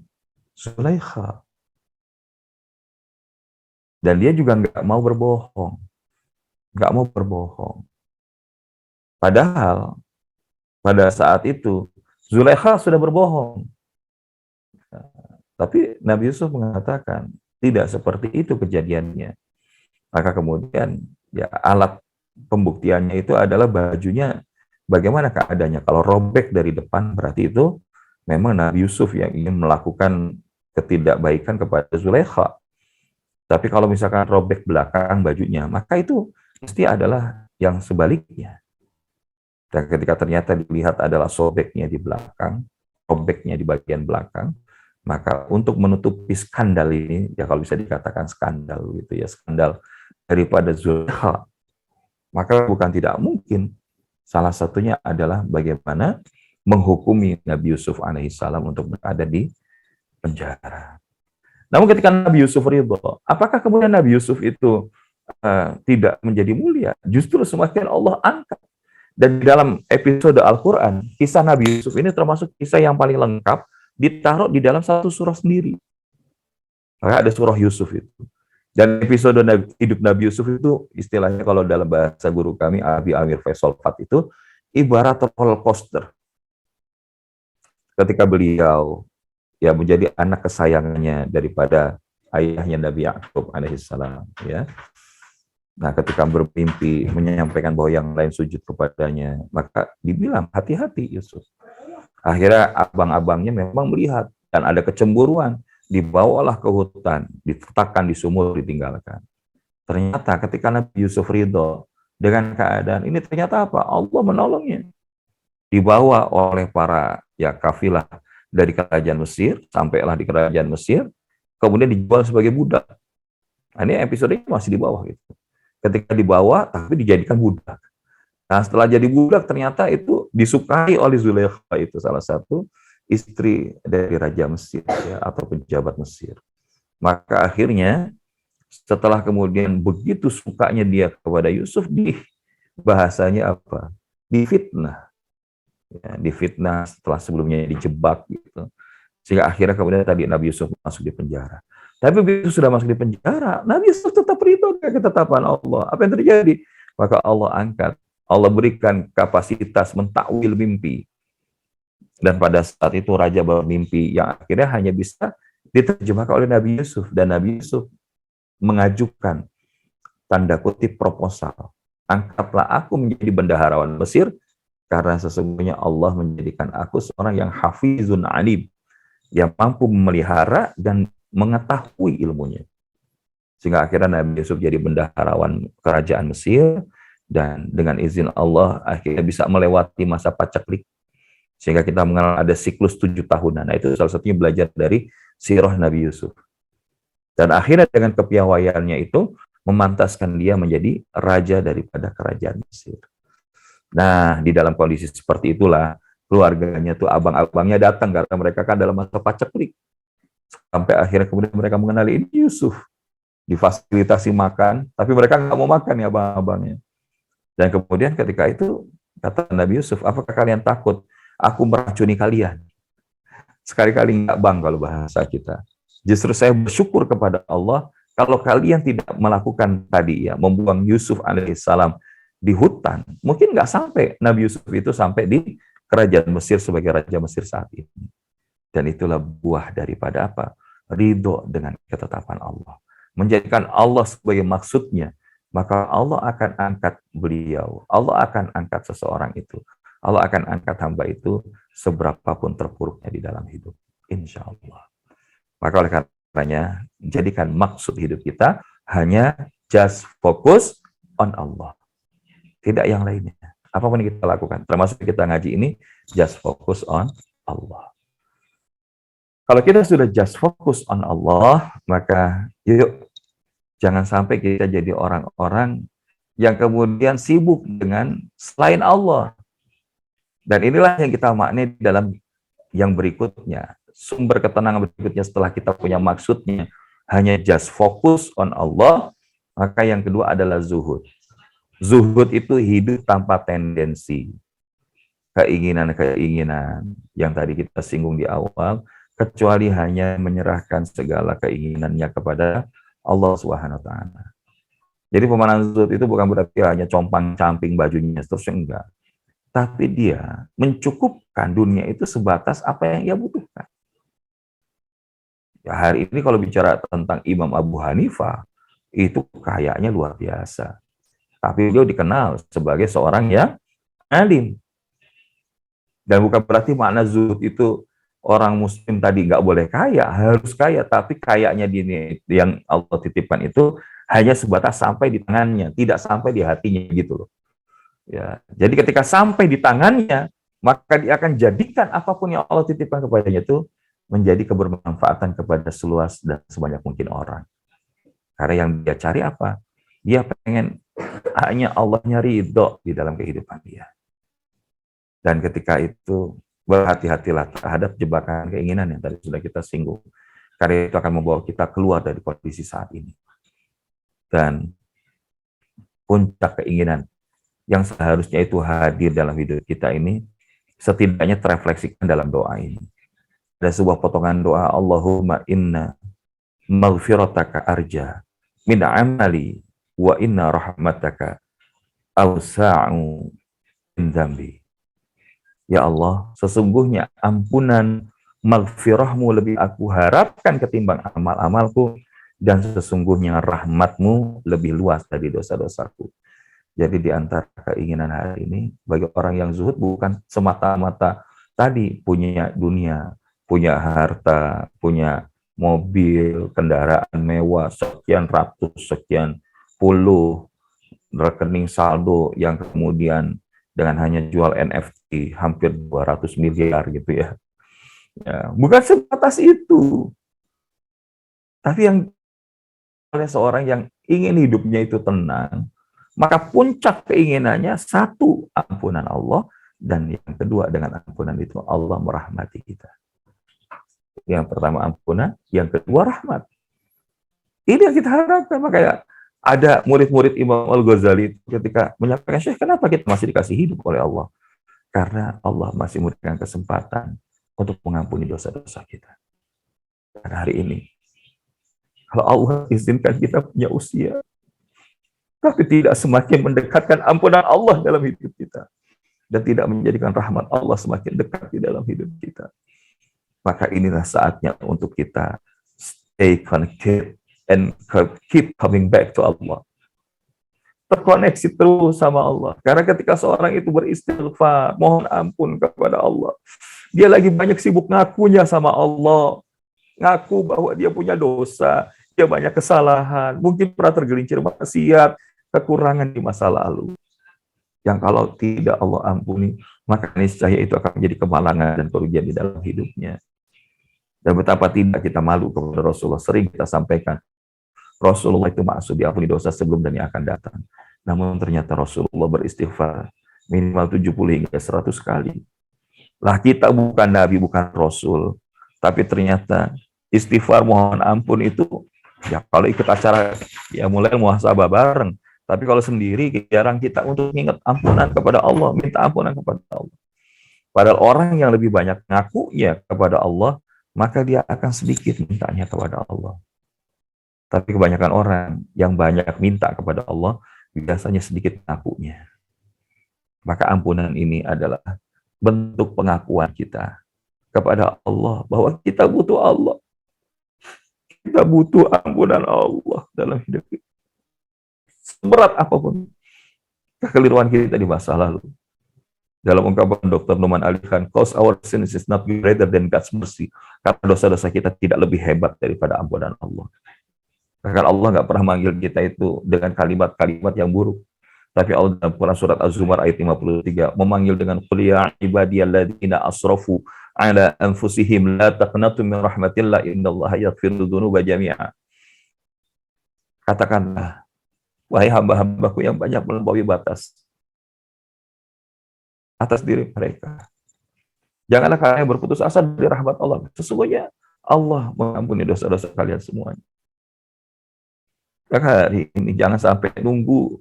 Zulaikha. Dan dia juga nggak mau berbohong. Nggak mau berbohong. Padahal pada saat itu Zulaikha sudah berbohong. Tapi Nabi Yusuf mengatakan, tidak seperti itu kejadiannya. Maka kemudian ya alat pembuktiannya itu adalah bajunya bagaimana keadaannya. Kalau robek dari depan berarti itu memang Nabi Yusuf yang ingin melakukan ketidakbaikan kepada Zulaikha. Tapi kalau misalkan robek belakang bajunya, maka itu mesti adalah yang sebaliknya. Dan ketika ternyata dilihat adalah sobeknya di belakang, robeknya di bagian belakang, maka untuk menutupi skandal ini, ya kalau bisa dikatakan skandal gitu ya, skandal daripada Zulaikha, maka bukan tidak mungkin. Salah satunya adalah bagaimana menghukumi Nabi Yusuf alaihissalam untuk berada di penjara. Namun ketika Nabi Yusuf ridho, apakah kemudian Nabi Yusuf itu tidak menjadi mulia? Justru semakin Allah angkat. Dan di dalam episode Al-Quran, kisah Nabi Yusuf ini termasuk kisah yang paling lengkap, ditaruh di dalam satu surah sendiri. Maka ada surah Yusuf itu. Dan episode hidup Nabi Yusuf itu istilahnya kalau dalam bahasa guru kami, Abi Amir Faisal Fat itu, ibarat roller coaster. Ketika beliau ya menjadi anak kesayangannya daripada ayahnya Nabi Yakub alaihissalam, ya. Nah, ketika bermimpi menyampaikan bahwa yang lain sujud kepadanya, maka dibilang hati-hati Yusuf. Akhirnya abang-abangnya memang melihat dan ada kecemburuan, dibawalah ke hutan, diletakkan di sumur, ditinggalkan. Ternyata ketika Nabi Yusuf ridho dengan keadaan ini, ternyata apa? Allah menolongnya. Dibawa oleh para ya kafilah dari kerajaan Mesir, sampailah di kerajaan Mesir, kemudian dijual sebagai budak. Nah, ini episode ini masih di bawah gitu. Ketika dibawa, tapi dijadikan budak. Nah, setelah jadi budak, ternyata itu disukai oleh Zulaikha, itu salah satu istri dari Raja Mesir, ya, atau pejabat Mesir. Maka akhirnya, setelah kemudian begitu sukanya dia kepada Yusuf, bahasanya apa? Difitnah. Ya, difitnah setelah sebelumnya dijebak, gitu. Sehingga akhirnya kemudian tadi Nabi Yusuf masuk di penjara. Tapi begitu sudah masuk di penjara, Nabi Yusuf tetap ridho dengan ketetapan Allah. Apa yang terjadi? Maka Allah angkat. Allah berikan kapasitas mentakwil mimpi. Dan pada saat itu Raja bermimpi yang akhirnya hanya bisa diterjemahkan oleh Nabi Yusuf. Dan Nabi Yusuf mengajukan tanda kutip proposal. Angkatlah aku menjadi bendaharawan Mesir, karena sesungguhnya Allah menjadikan aku seorang yang hafizun alim, yang mampu memelihara dan mengetahui ilmunya. Sehingga akhirnya Nabi Yusuf jadi bendaharawan kerajaan Mesir, dan dengan izin Allah akhirnya bisa melewati masa paceklik. Sehingga kita mengenal ada siklus 7 tahunan. Nah, itu salah satunya belajar dari sirah Nabi Yusuf. Dan akhirnya dengan kepiawaiannya itu memantaskan dia menjadi raja daripada kerajaan Mesir. Nah, di dalam kondisi seperti itulah keluarganya tuh abang-abangnya datang karena mereka kan dalam masa paceklik. Sampai akhirnya kemudian mereka mengenali ini Yusuf. Difasilitasi makan, tapi mereka nggak mau makan ya abang-abangnya. Dan kemudian ketika itu kata Nabi Yusuf, apakah kalian takut aku meracuni kalian? Sekali-kali nggak bang kalau bahasa kita. Justru saya bersyukur kepada Allah kalau kalian tidak melakukan tadi ya, membuang Yusuf alaihissalam di hutan. Mungkin nggak sampai Nabi Yusuf itu sampai di kerajaan Mesir sebagai Raja Mesir saat ini. Dan itulah buah daripada apa? Ridho dengan ketetapan Allah. Menjadikan Allah sebagai maksudnya, maka Allah akan angkat beliau. Allah akan angkat seseorang itu. Allah akan angkat hamba itu seberapapun terpuruknya di dalam hidup. Insya Allah. Maka oleh karenanya, jadikan maksud hidup kita hanya just focus on Allah. Tidak yang lainnya. Apapun yang kita lakukan, termasuk kita ngaji ini, just focus on Allah. Kalau kita sudah just focus on Allah, maka yuk, jangan sampai kita jadi orang-orang yang kemudian sibuk dengan selain Allah. Dan inilah yang kita maknai dalam yang berikutnya. Sumber ketenangan berikutnya setelah kita punya maksudnya hanya just focus on Allah, maka yang kedua adalah zuhud. Zuhud itu hidup tanpa tendensi. Keinginan-keinginan yang tadi kita singgung di awal, kecuali hanya menyerahkan segala keinginannya kepada Allah Subhanahu wa taala. Jadi pemanahan zuhud itu bukan berarti hanya compang-camping bajunya, terusnya enggak. tapi dia mencukupkan dunia itu sebatas apa yang ia butuhkan. Ya, hari ini kalau bicara tentang Imam Abu Hanifah, itu kayaknya luar biasa. Tapi beliau dikenal sebagai seorang yang alim. Dan bukan berarti makna zuhud itu orang muslim tadi nggak boleh kaya, harus kaya. Tapi kayanya yang Allah titipkan itu hanya sebatas sampai di tangannya, tidak sampai di hatinya gitu loh. Ya, jadi ketika sampai di tangannya, maka dia akan jadikan apapun yang Allah titipkan kepadanya itu menjadi kebermanfaatan kepada seluas dan sebanyak mungkin orang. Karena yang dia cari apa? Dia pengen hanya Allahnya ridho di dalam kehidupan dia. Dan ketika itu, berhati-hatilah terhadap jebakan keinginan yang tadi sudah kita singgung. Karena itu akan membawa kita keluar dari kondisi saat ini. Dan puncak keinginan yang seharusnya itu hadir dalam hidup kita ini, setidaknya terefleksikan dalam doa ini. Ada sebuah potongan doa, Allahumma inna maghfirataka arja min amali wa inna rahmataka awsa'u min dzambi. Ya Allah, sesungguhnya ampunan maghfirahmu lebih aku harapkan ketimbang amal-amalku, dan sesungguhnya rahmatmu lebih luas dari dosa-dosaku. Jadi di antara keinginan hari ini, bagi orang yang zuhud bukan semata-mata tadi punya dunia, punya harta, punya mobil, kendaraan mewah, sekian ratus, sekian puluh, rekening saldo yang kemudian dengan hanya jual NFT hampir 200 miliar gitu ya. Ya, bukan sebatas itu. Tapi yang oleh seorang yang ingin hidupnya itu tenang, maka puncak keinginannya satu, ampunan Allah, dan yang kedua dengan ampunan itu Allah merahmati kita. Yang pertama ampunan, yang kedua rahmat. Ini yang kita harapkan. Makanya ada murid-murid Imam Al-Ghazali ketika menyampaikan, Syekh, kenapa kita masih dikasih hidup oleh Allah? Karena Allah masih memberikan kesempatan untuk mengampuni dosa-dosa kita. Dan hari ini, kalau Allah izinkan kita punya usia, tapi tidak semakin mendekatkan ampunan Allah dalam hidup kita, dan tidak menjadikan rahmat Allah semakin dekat di dalam hidup kita, maka inilah saatnya untuk kita stay connected and keep coming back to Allah. Terkoneksi terus sama Allah. Karena ketika seorang itu beristighfar, mohon ampun kepada Allah, dia lagi banyak sibuk ngakunya sama Allah, ngaku bahwa dia punya dosa, dia banyak kesalahan, mungkin pernah tergelincir maksiat, kekurangan di masa lalu, yang kalau tidak Allah ampuni, maka niscaya itu akan menjadi kemalangan dan kerugian di dalam hidupnya. Dan betapa tidak kita malu kepada Rasulullah. Sering kita sampaikan, Rasulullah itu maksud diampuni dosa sebelum dan yang akan datang. Namun ternyata Rasulullah beristighfar minimal 70 hingga 100 kali. Lah kita bukan Nabi, bukan Rasul, tapi ternyata istighfar mohon ampun itu, ya kalau ikut acara, ya mulai muhasabah bareng. Tapi kalau sendiri, jarang kita untuk ingat ampunan kepada Allah, minta ampunan kepada Allah. Padahal orang yang lebih banyak ngakunya kepada Allah, maka dia akan sedikit mintanya kepada Allah. Tapi kebanyakan orang yang banyak minta kepada Allah, biasanya sedikit ngakunya. Maka ampunan ini adalah bentuk pengakuan kita kepada Allah, bahwa kita butuh Allah. Kita butuh ampunan Allah dalam hidup kita. Seberat apapun kekeliruan kita di masa lalu. Dalam ungkapan Dr. Numan Ali Khan, cause our sins is not greater than God's mercy. Karena dosa-dosa kita tidak lebih hebat daripada ampunan Allah. Bahkan Allah nggak pernah manggil kita itu dengan kalimat-kalimat yang buruk. Tapi Allah dalam Quran surat Az-Zumar ayat 53 memanggil dengan qul ya ibadiyalladzina asrafu ala anfusihim la taqnatu min rahmatillah innallaha yaghfiru dzunuba jami'a. Katakanlah, wahai hamba-hambaku yang banyak melampaui batas atas diri mereka, janganlah kalian berputus asa dari rahmat Allah. Sesungguhnya Allah mengampuni dosa-dosa kalian semuanya. Maka hari ini jangan sampai nunggu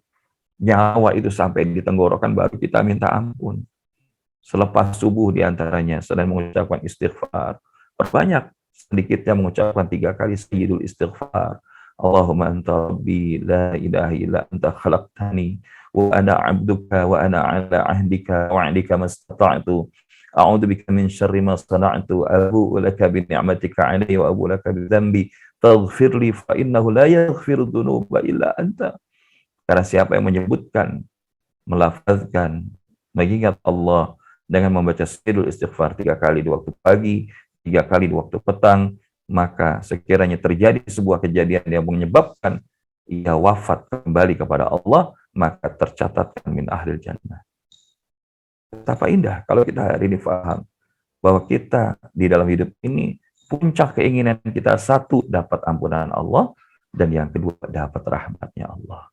nyawa itu sampai di tenggorokan baru kita minta ampun. Selepas subuh diantaranya, selain mengucapkan istighfar, perbanyak sedikitnya mengucapkan 3 kali sayyidul istighfar. Allahumma anta rabbi la ilaha illa anta khalaqtani wa ana 'abduka wa ana 'ala 'ahdika wa 'adika mastata'tu a'udzu bika min syarri ma sana'tu abu'u laka bi ni'matika 'alayya wa abu'u laka bi dzambi faghfir li fa innahu la yaghfiru dzunuba illa anta. Karena siapa yang menyebutkan, melafazkan, mengingat Allah dengan membaca sayyidul istighfar 3 kali di waktu pagi, 3 kali di waktu petang, maka sekiranya terjadi sebuah kejadian yang menyebabkan ia wafat kembali kepada Allah, maka tercatatkan min ahlil jannah. Betapa indah kalau kita hari ini paham bahwa kita di dalam hidup ini puncak keinginan kita, satu, dapat ampunan Allah, dan yang kedua, dapat rahmatnya Allah.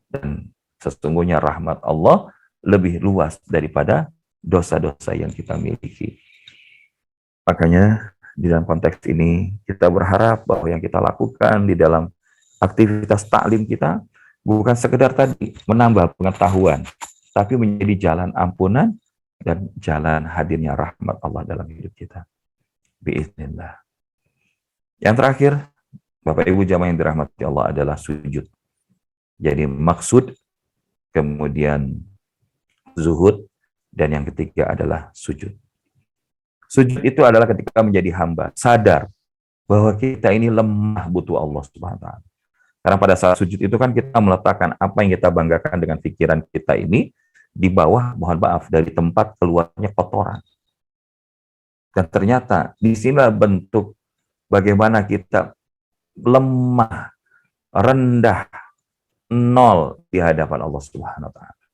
Dan sesungguhnya rahmat Allah lebih luas daripada dosa-dosa yang kita miliki. Makanya di dalam konteks ini kita berharap bahwa yang kita lakukan di dalam aktivitas taklim kita bukan sekedar tadi menambah pengetahuan, tapi menjadi jalan ampunan dan jalan hadirnya rahmat Allah dalam hidup kita. Biiznillah. Yang terakhir, Bapak Ibu jamaah yang dirahmati Allah, adalah sujud. Jadi maksud, kemudian zuhud, dan yang ketiga adalah sujud. Sujud itu adalah ketika menjadi hamba, sadar bahwa kita ini lemah butuh Allah Subhanahu wa Ta'ala. Karena pada saat sujud itu kan kita meletakkan apa yang kita banggakan dengan pikiran kita ini di bawah, mohon maaf, dari tempat keluarnya kotoran. Dan ternyata di sinilah bentuk bagaimana kita lemah, rendah, nol di hadapan Allah Subhanahu wa Ta'ala.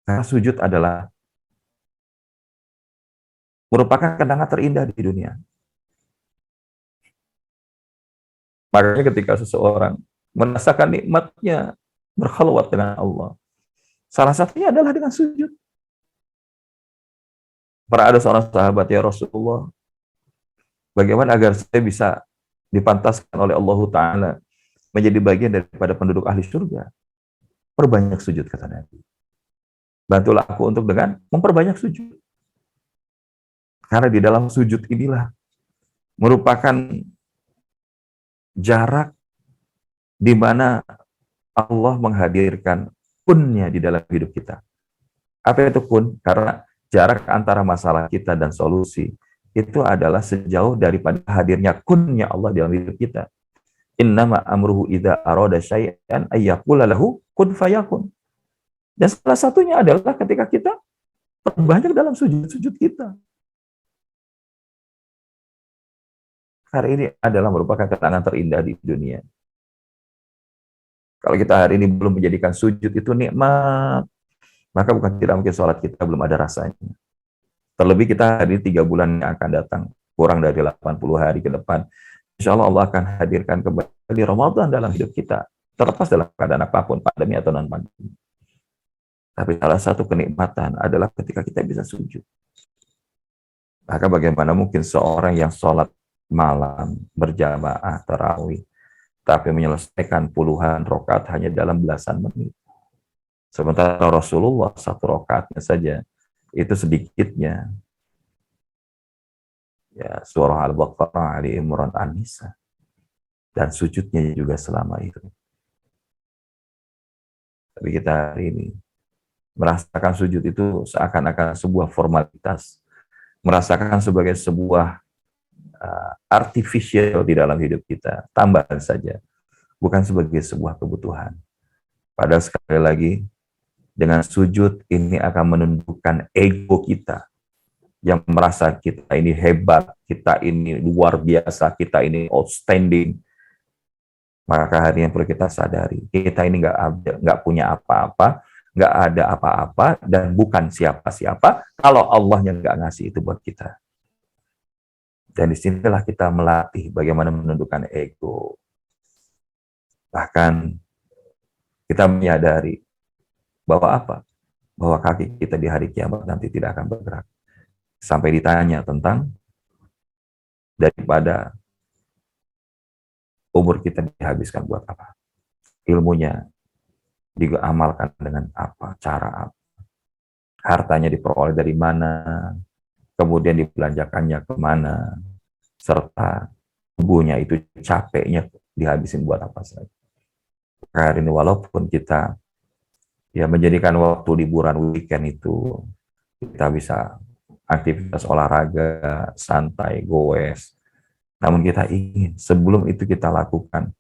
Karena sujud adalah merupakan kenangan terindah di dunia. Makanya ketika seseorang merasakan nikmatnya berkhalwat dengan Allah, salah satunya adalah dengan sujud. Pernah ada seorang sahabat, ya Rasulullah, bagaimana agar saya bisa dipantaskan oleh Allah Ta'ala menjadi bagian daripada penduduk ahli surga? Perbanyak sujud, kata Nabi. Bantulah aku untuk dengan memperbanyak sujud. Karena di dalam sujud inilah merupakan jarak di mana Allah menghadirkan kunnya di dalam hidup kita. Apa itu kun? Karena jarak antara masalah kita dan solusi itu adalah sejauh daripada hadirnya kunnya Allah dalam hidup kita. Innama amruhu idza arada syai'an ayyaqula lahu kun fayakun. Dan salah satunya adalah ketika kita perbanyak dalam sujud-sujud kita. Hari ini adalah merupakan kenangan terindah di dunia. Kalau kita hari ini belum menjadikan sujud itu nikmat, maka bukan tidak mungkin sholat kita belum ada rasanya. Terlebih kita hari ini 3 bulan yang akan datang, kurang dari 80 hari ke depan, insya Allah Allah akan hadirkan kembali Ramadan dalam hidup kita, terlepas dalam keadaan apapun, pandemi atau non-pandemi. Tapi salah satu kenikmatan adalah ketika kita bisa sujud. Maka bagaimana mungkin seorang yang sholat malam berjamaah tarawih, tapi menyelesaikan puluhan rakaat hanya dalam belasan menit. Sementara Rasulullah 1 rakaatnya saja itu sedikitnya. Ya, surah Al-Baqarah, Ali Imran, An-Nisa. Dan sujudnya juga selama itu. Tapi kita hari ini merasakan sujud itu seakan-akan sebuah formalitas. Merasakan sebagai sebuah artificial di dalam hidup kita, tambahan saja, bukan sebagai sebuah kebutuhan. Padahal sekali lagi, dengan sujud ini akan menundukkan ego kita, yang merasa kita ini hebat, kita ini luar biasa, kita ini outstanding. Maka hari ini perlu kita sadari, kita ini nggak punya apa-apa, nggak ada apa-apa, dan bukan siapa-siapa, kalau Allahnya nggak ngasih itu buat kita. Dan disinilah kita melatih bagaimana menundukkan ego. Bahkan kita menyadari bahwa apa? Bahwa kaki kita di hari kiamat nanti tidak akan bergerak. Sampai ditanya tentang daripada umur kita dihabiskan buat apa? Ilmunya diamalkan dengan apa? Cara apa? Hartanya diperoleh dari mana? Kemudian dibelanjakannya kemana, serta tubuhnya itu capeknya dihabisin buat apa saja. Hari ini walaupun kita ya menjadikan waktu liburan weekend itu kita bisa aktivitas olahraga, santai, goes. Namun kita ingin sebelum itu kita lakukan,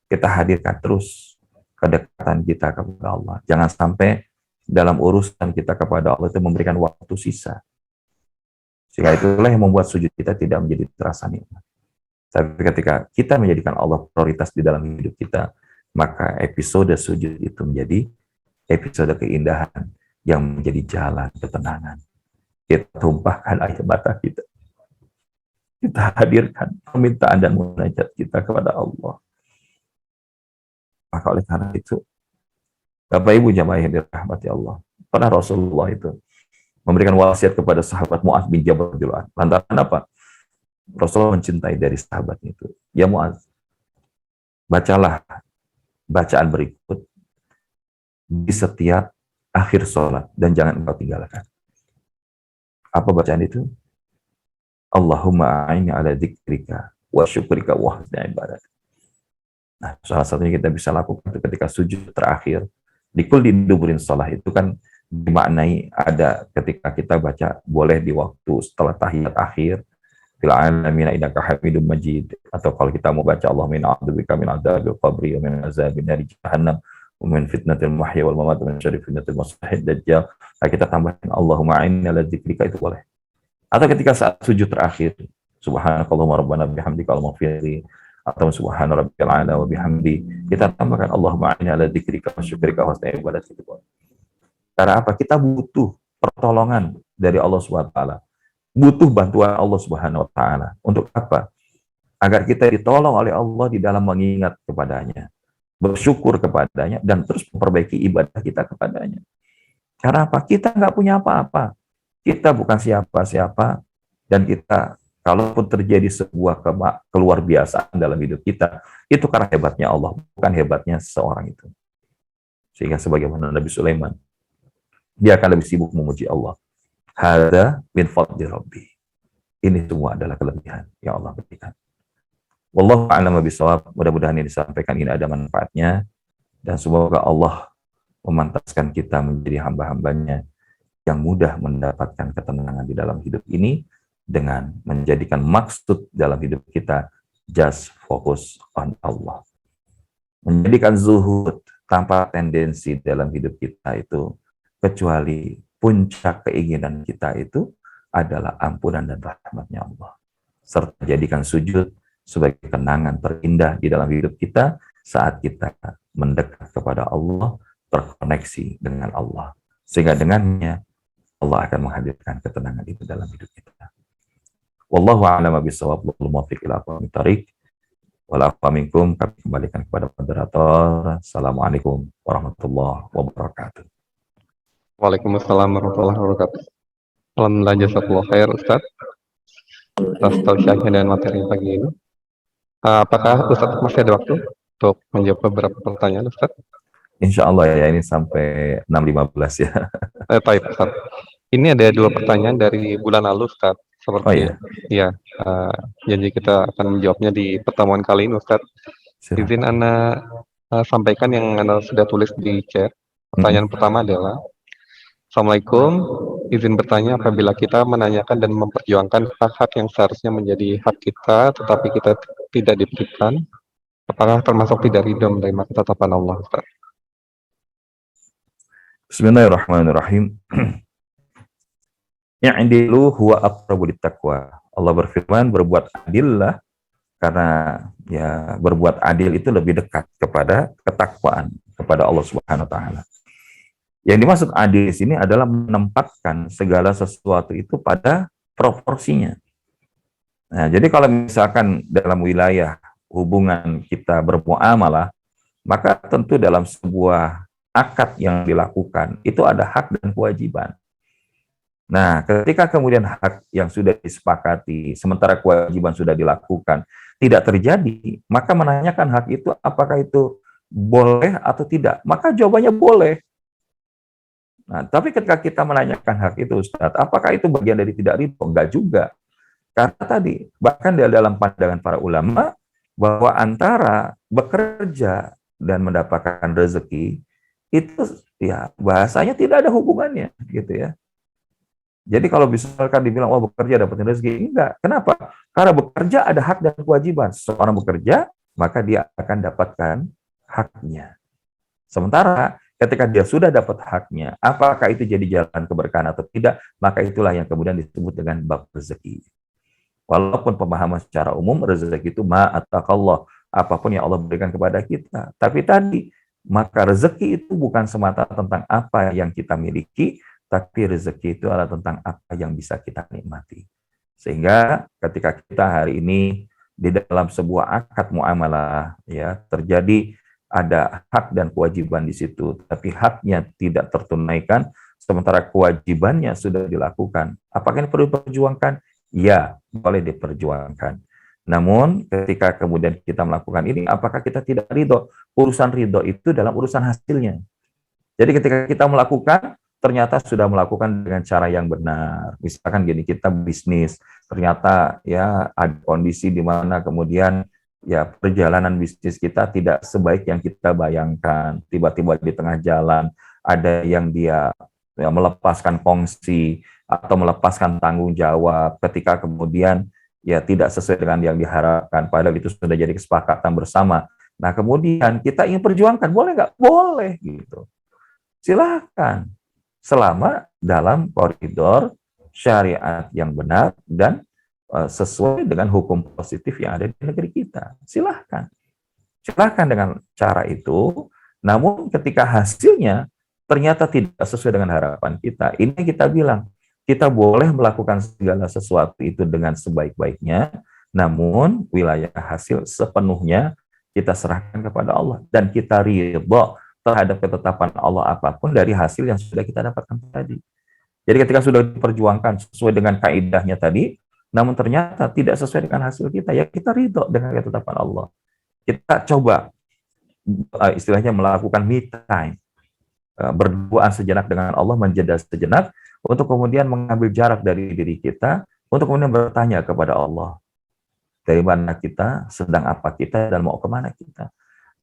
kita hadirkan terus kedekatan kita kepada Allah. Jangan sampai dalam urusan kita kepada Allah itu memberikan waktu sisa. Sehingga itulah yang membuat sujud kita tidak menjadi terasa nikmat. Tapi ketika kita menjadikan Allah prioritas di dalam hidup kita, maka episode sujud itu menjadi episode keindahan yang menjadi jalan ketenangan. Kita tumpahkan air mata kita. Kita hadirkan permintaan dan munajat kita kepada Allah. Maka oleh karena itu, Bapak Ibu jamaah yang dirahmati Allah, pernah Rasulullah itu memberikan wasiat kepada sahabat Mu'adz bin Jabal radhiyallahu anhu. Lantaran apa? Rasulullah mencintai dari sahabatnya itu. Ya Mu'adz, bacalah bacaan berikut di setiap akhir sholat dan jangan engkau tinggalkan. Apa bacaan itu? Allahumma a'inni ala dzikrika wa syukrika wa husni ibadat. Nah, salah satunya kita bisa lakukan ketika sujud terakhir. Di kul diduburin sholat itu kan dimaknai ada ketika kita baca boleh di waktu setelah tahiyat akhir. Fil alamin innaka hamidum majid. Atau kalau kita mau baca Allahumma a'udzubika min adzabil qabri wa min azabin nari jahannam wa min fitnatil mahya wal mamat wa min syarri fitnatil masiihid dajjal. Nah, kita tambahkan Allahumma a'inni ala dzikrika itu boleh. Atau ketika saat sujud terakhir, subhanakallahumma rabbana bihamdika al-maghfirli, atau subhana rabbiyal a'la wa bihamdi, kita tambahkan Allahumma a'inni ala dzikrika wa syukrika wa husni ibadatik. Karena apa? Kita butuh pertolongan dari Allah Subhanahu wa taala. Butuh bantuan Allah Subhanahu wa taala. Untuk apa? Agar kita ditolong oleh Allah di dalam mengingat kepadanya, bersyukur kepadanya, dan terus memperbaiki ibadah kita kepadanya. Karena apa? Kita nggak punya apa-apa. Kita bukan siapa-siapa, dan kita, kalaupun terjadi sebuah keluar biasaan dalam hidup kita, itu karena hebatnya Allah, bukan hebatnya seseorang itu. Sehingga sebagaimana Nabi Sulaiman, dia akan lebih sibuk memuji Allah. Hada min fadli Rabbi. Ini semua adalah kelebihan yang Allah berikan. Wallahu a'lam bishawab. Mudah-mudahan ini disampaikan ini ada manfaatnya, dan semoga Allah memantaskan kita menjadi hamba-hambanya yang mudah mendapatkan ketenangan di dalam hidup ini dengan menjadikan maksud dalam hidup kita just focus on Allah. Menjadikan zuhud tanpa tendensi dalam hidup kita itu, kecuali puncak keinginan kita itu adalah ampunan dan rahmatnya Allah. Serta jadikan sujud sebagai kenangan terindah di dalam hidup kita saat kita mendekat kepada Allah, terkoneksi dengan Allah. Sehingga dengannya Allah akan menghadirkan ketenangan itu dalam hidup kita. Wallahu a'lam bishawab, wal muwaffiq ila aqwamit thariq. Wal afwa minkum, kami kembalikan kepada moderator. Assalamualaikum warahmatullahi wabarakatuh. Waalaikumsalam warahmatullahi wabarakatuh. Alhamdulillah, jazakallahu khair Ustaz atas tausiahnya dan materi pagi ini. Apakah Ustaz masih ada waktu untuk menjawab beberapa pertanyaan Ustaz? Insya Allah ya, ini sampai 6.15 ya. Baik Ustaz. Ini ada 2 pertanyaan dari bulan lalu Ustaz. Seperti ya, janji kita akan menjawabnya di pertemuan kali ini Ustaz. Izin Anda sampaikan yang Anda sudah tulis di chat. Pertanyaan pertama adalah, Assalamualaikum, izin bertanya, apabila kita menanyakan dan memperjuangkan hak-hak yang seharusnya menjadi hak kita, tetapi kita tidak diberikan, apakah termasuk tidak ridho menerima ketetapan Allah Ustaz? Bismillahirrahmanirrahim. I'dilu huwa aqrabu littaqwa. Allah berfirman, berbuat adillah, karena ya berbuat adil itu lebih dekat kepada ketakwaan kepada Allah Subhanahu wa taala. Yang dimaksud adil di sini adalah menempatkan segala sesuatu itu pada proporsinya. Nah, jadi kalau misalkan dalam wilayah hubungan kita bermuamalah, maka tentu dalam sebuah akad yang dilakukan itu ada hak dan kewajiban. Nah, ketika kemudian hak yang sudah disepakati, sementara kewajiban sudah dilakukan, tidak terjadi, maka menanyakan hak itu apakah itu boleh atau tidak? Maka jawabannya boleh. Nah, tapi ketika kita menanyakan hak itu, Ustaz, apakah itu bagian dari tidak ridho? Enggak juga. Karena tadi, bahkan di dalam pandangan para ulama, bahwa antara bekerja dan mendapatkan rezeki, itu ya bahasanya tidak ada hubungannya, gitu ya. Jadi kalau misalkan dibilang, oh bekerja dapatin rezeki, enggak. Kenapa? Karena bekerja ada hak dan kewajiban. Seorang bekerja, maka dia akan dapatkan haknya. Sementara ketika dia sudah dapat haknya, apakah itu jadi jalan keberkahan atau tidak, maka itulah yang kemudian disebut dengan bab rezeki. Walaupun pemahaman secara umum rezeki itu ma'atakallah, apapun yang Allah berikan kepada kita. Tapi tadi, maka rezeki itu bukan semata tentang apa yang kita miliki, tapi rezeki itu adalah tentang apa yang bisa kita nikmati. Sehingga ketika kita hari ini di dalam sebuah akad muamalah, ya, terjadi ada hak dan kewajiban di situ, tapi haknya tidak tertunaikan, sementara kewajibannya sudah dilakukan. Apakah ini perlu diperjuangkan? Ya, boleh diperjuangkan. Namun ketika kemudian kita melakukan ini, apakah kita tidak ridho? Urusan ridho itu dalam urusan hasilnya. Jadi ketika kita melakukan, ternyata sudah melakukan dengan cara yang benar. Misalkan gini, kita bisnis, ternyata ya ada kondisi di mana kemudian ya perjalanan bisnis kita tidak sebaik yang kita bayangkan. Tiba-tiba di tengah jalan ada yang dia ya, melepaskan kongsi atau melepaskan tanggung jawab ketika kemudian ya tidak sesuai dengan yang diharapkan, padahal itu sudah jadi kesepakatan bersama. Nah kemudian kita ingin perjuangkan, boleh nggak? Boleh gitu. Silahkan, selama dalam koridor syariat yang benar dan sesuai dengan hukum positif yang ada di negeri kita. Silahkan. Silahkan dengan cara itu, namun ketika hasilnya ternyata tidak sesuai dengan harapan kita, ini kita bilang, kita boleh melakukan segala sesuatu itu dengan sebaik-baiknya, namun wilayah hasil sepenuhnya kita serahkan kepada Allah, dan kita ridho terhadap ketetapan Allah apapun dari hasil yang sudah kita dapatkan tadi. Jadi ketika sudah diperjuangkan sesuai dengan kaidahnya tadi, namun ternyata tidak sesuai dengan hasil kita, ya kita ridho dengan ketetapan Allah. Kita coba istilahnya melakukan me time, berdoa sejenak dengan Allah, menjeda sejenak, untuk kemudian mengambil jarak dari diri kita, untuk kemudian bertanya kepada Allah, dari mana kita, sedang apa kita, dan mau kemana kita.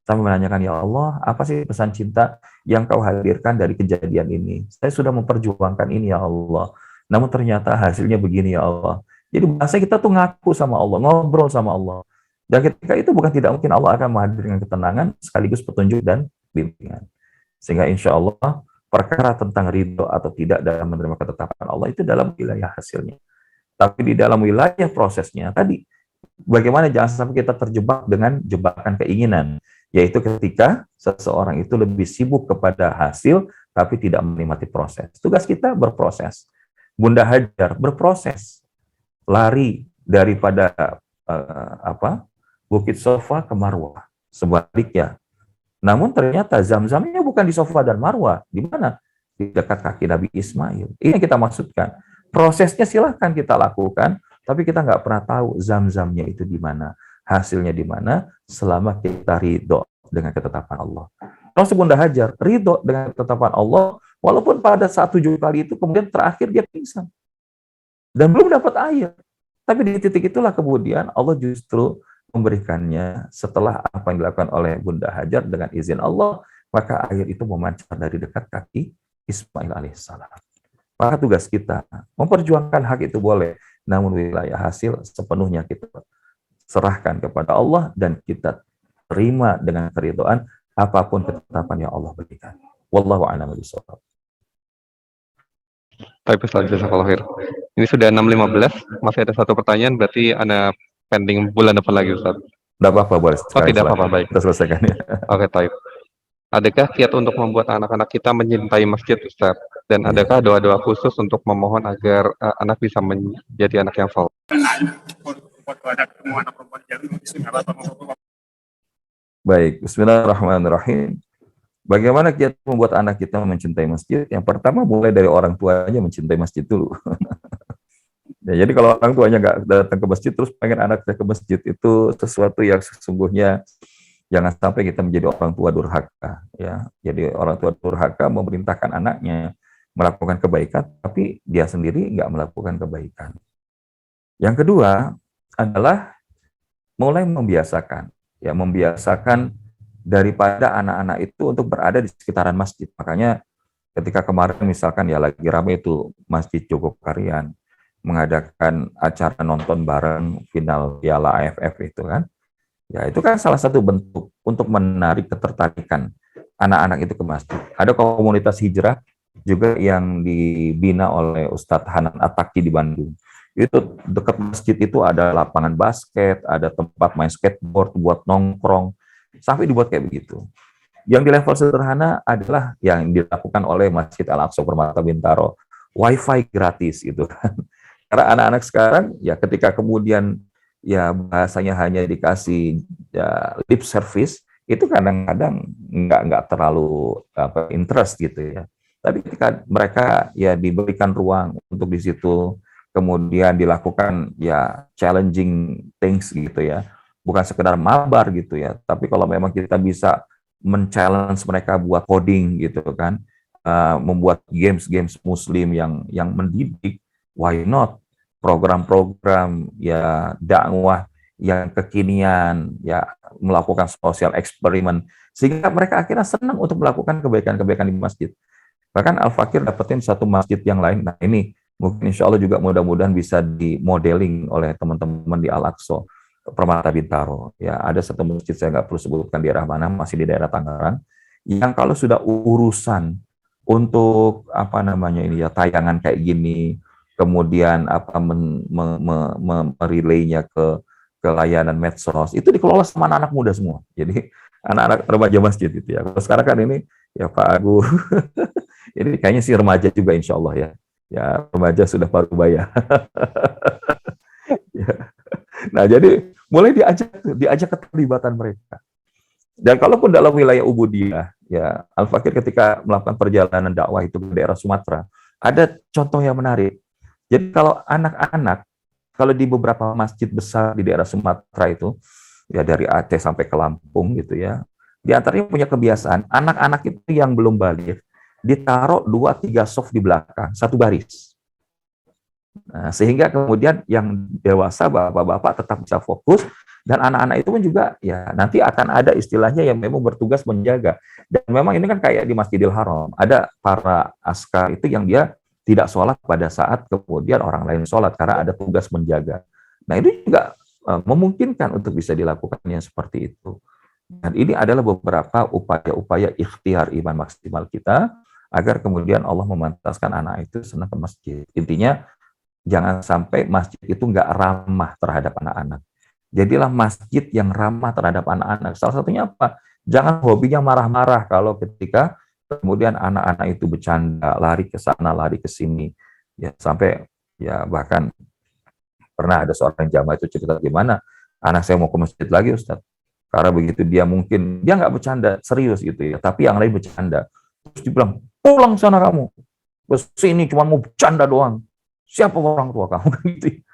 Sampai menanyakan, ya Allah, apa sih pesan cinta yang kau hadirkan dari kejadian ini? Saya sudah memperjuangkan ini, ya Allah. Namun ternyata hasilnya begini, ya Allah. Jadi bahasa kita tuh ngaku sama Allah, ngobrol sama Allah. Dan ketika itu bukan tidak mungkin Allah akan menghadirkan ketenangan sekaligus petunjuk dan bimbingan. Sehingga insya Allah perkara tentang ridho atau tidak dalam menerima ketetapan Allah itu dalam wilayah hasilnya. Tapi di dalam wilayah prosesnya tadi, bagaimana jangan sampai kita terjebak dengan jebakan keinginan, yaitu ketika seseorang itu lebih sibuk kepada hasil tapi tidak menikmati proses. Tugas kita berproses. Bunda Hajar berproses, lari daripada Bukit Sofa ke Marwah. Sebaliknya, namun ternyata zam-zamnya bukan di Sofa dan Marwah. Di mana? Di dekat kaki Nabi Ismail. Ini yang kita maksudkan. Prosesnya silahkan kita lakukan, tapi kita nggak pernah tahu zam-zamnya itu di mana, hasilnya di mana, selama kita ridho dengan ketetapan Allah. Kalau Bunda Hajar ridho dengan ketetapan Allah, walaupun pada saat 7 kali itu kemudian terakhir dia pingsan dan belum dapat air. Tapi di titik itulah kemudian Allah justru memberikannya setelah apa yang dilakukan oleh Bunda Hajar dengan izin Allah, maka air itu memancar dari dekat kaki Ismail alaihissalam. Maka tugas kita memperjuangkan hak itu boleh, namun wilayah hasil sepenuhnya kita serahkan kepada Allah dan kita terima dengan keridhaan apapun ketetapan yang Allah berikan. Wallahu a'lam bishawab. Baik, Ustaz, jazakallahu khair. Ini sudah 6.15, masih ada satu pertanyaan, berarti Anda pending bulan depan lagi, Ustaz. Tidak apa-apa, boleh. Oh, tidak apa-apa, baik. Kita selesaikan ya. Oke, baik. Adakah kiat untuk membuat anak-anak kita menyintai masjid, Ustaz? Dan adakah doa-doa khusus untuk memohon agar anak bisa menjadi anak yang saleh? Baik, bismillahirrahmanirrahim. Bagaimana kita membuat anak kita mencintai masjid? Yang pertama mulai dari orang tuanya mencintai masjid dulu. Ya, jadi kalau orang tuanya nggak datang ke masjid terus pengen anaknya ke masjid, itu sesuatu yang sesungguhnya jangan sampai kita menjadi orang tua durhaka. Ya, jadi orang tua durhaka memerintahkan anaknya melakukan kebaikan, tapi dia sendiri nggak melakukan kebaikan. Yang kedua adalah mulai membiasakan, ya membiasakan daripada anak-anak itu untuk berada di sekitaran masjid. Makanya ketika kemarin misalkan ya lagi ramai itu Masjid Jogokarian mengadakan acara nonton bareng final Piala AFF itu kan, ya itu kan salah satu bentuk untuk menarik ketertarikan anak-anak itu ke masjid. Ada komunitas hijrah juga yang dibina oleh Ustadz Hanan Ataki di Bandung. Itu dekat masjid itu ada lapangan basket, ada tempat main skateboard buat nongkrong, sampai dibuat kayak begitu. Yang di level sederhana adalah yang dilakukan oleh Masjid Al-Aqsa Permata Bintaro, wifi gratis gitu kan. Karena anak-anak sekarang ya ketika kemudian ya bahasanya hanya dikasih ya, lip service, itu kadang-kadang nggak terlalu interest gitu ya. Tapi ketika mereka ya diberikan ruang untuk di situ kemudian dilakukan ya challenging things gitu ya, bukan sekedar mabar gitu ya, tapi kalau memang kita bisa men-challenge mereka buat coding gitu kan, membuat games-games muslim yang mendidik, why not? Program-program ya dakwah yang kekinian, ya melakukan sosial eksperimen, sehingga mereka akhirnya senang untuk melakukan kebaikan-kebaikan di masjid. Bahkan Al-Fakir dapetin satu masjid yang lain. Nah ini mungkin insya Allah juga mudah-mudahan bisa dimodeling oleh teman-teman di Al-Aqsa Permata Bintaro. Ya, ada satu masjid saya nggak perlu sebutkan di daerah mana, masih di daerah Tangerang, yang kalau sudah urusan untuk apa namanya ini ya tayangan kayak gini, kemudian apa merelaynya ke layanan medsos, itu dikelola sama anak-anak muda semua. Jadi anak-anak remaja masjid itu ya. Kalau sekarang kan ini ya Pak Agu, ini kayaknya sih remaja juga insya Allah ya. Ya remaja sudah parubaya. Ya. Nah jadi mulai diajak keterlibatan mereka. Dan kalaupun dalam wilayah Ubudiyah, ya Al-Fakir ketika melakukan perjalanan dakwah itu ke daerah Sumatera, ada contoh yang menarik. Jadi kalau anak-anak, kalau di beberapa masjid besar di daerah Sumatera itu, ya dari Aceh sampai ke Lampung gitu ya, di antaranya punya kebiasaan, anak-anak itu yang belum balik, ditaruh 2-3 soft di belakang, satu baris. Nah, sehingga kemudian yang dewasa, bapak-bapak tetap bisa fokus, dan anak-anak itu pun juga ya nanti akan ada istilahnya yang memang bertugas menjaga. Dan memang ini kan kayak di Masjidil Haram, ada para askar itu yang dia tidak sholat pada saat kemudian orang lain sholat karena ada tugas menjaga. Nah itu juga memungkinkan untuk bisa dilakukannya seperti itu. Dan ini adalah beberapa upaya-upaya ikhtiar iman maksimal kita agar kemudian Allah memantaskan anak itu senang ke masjid. Intinya jangan sampai masjid itu nggak ramah terhadap anak-anak. Jadilah masjid yang ramah terhadap anak-anak. Salah satunya apa? Jangan hobinya marah-marah kalau ketika kemudian anak-anak itu bercanda, lari ke sana, lari ke sini. Ya, sampai ya bahkan pernah ada seorang jamaah itu cerita gimana, anak saya mau ke masjid lagi Ustaz. Karena begitu dia mungkin, dia nggak bercanda, serius gitu ya, tapi yang lain bercanda. Terus dibilang, pulang sana kamu. Ke sini cuma mau bercanda doang. Siapa orang tua kamu? Gitu.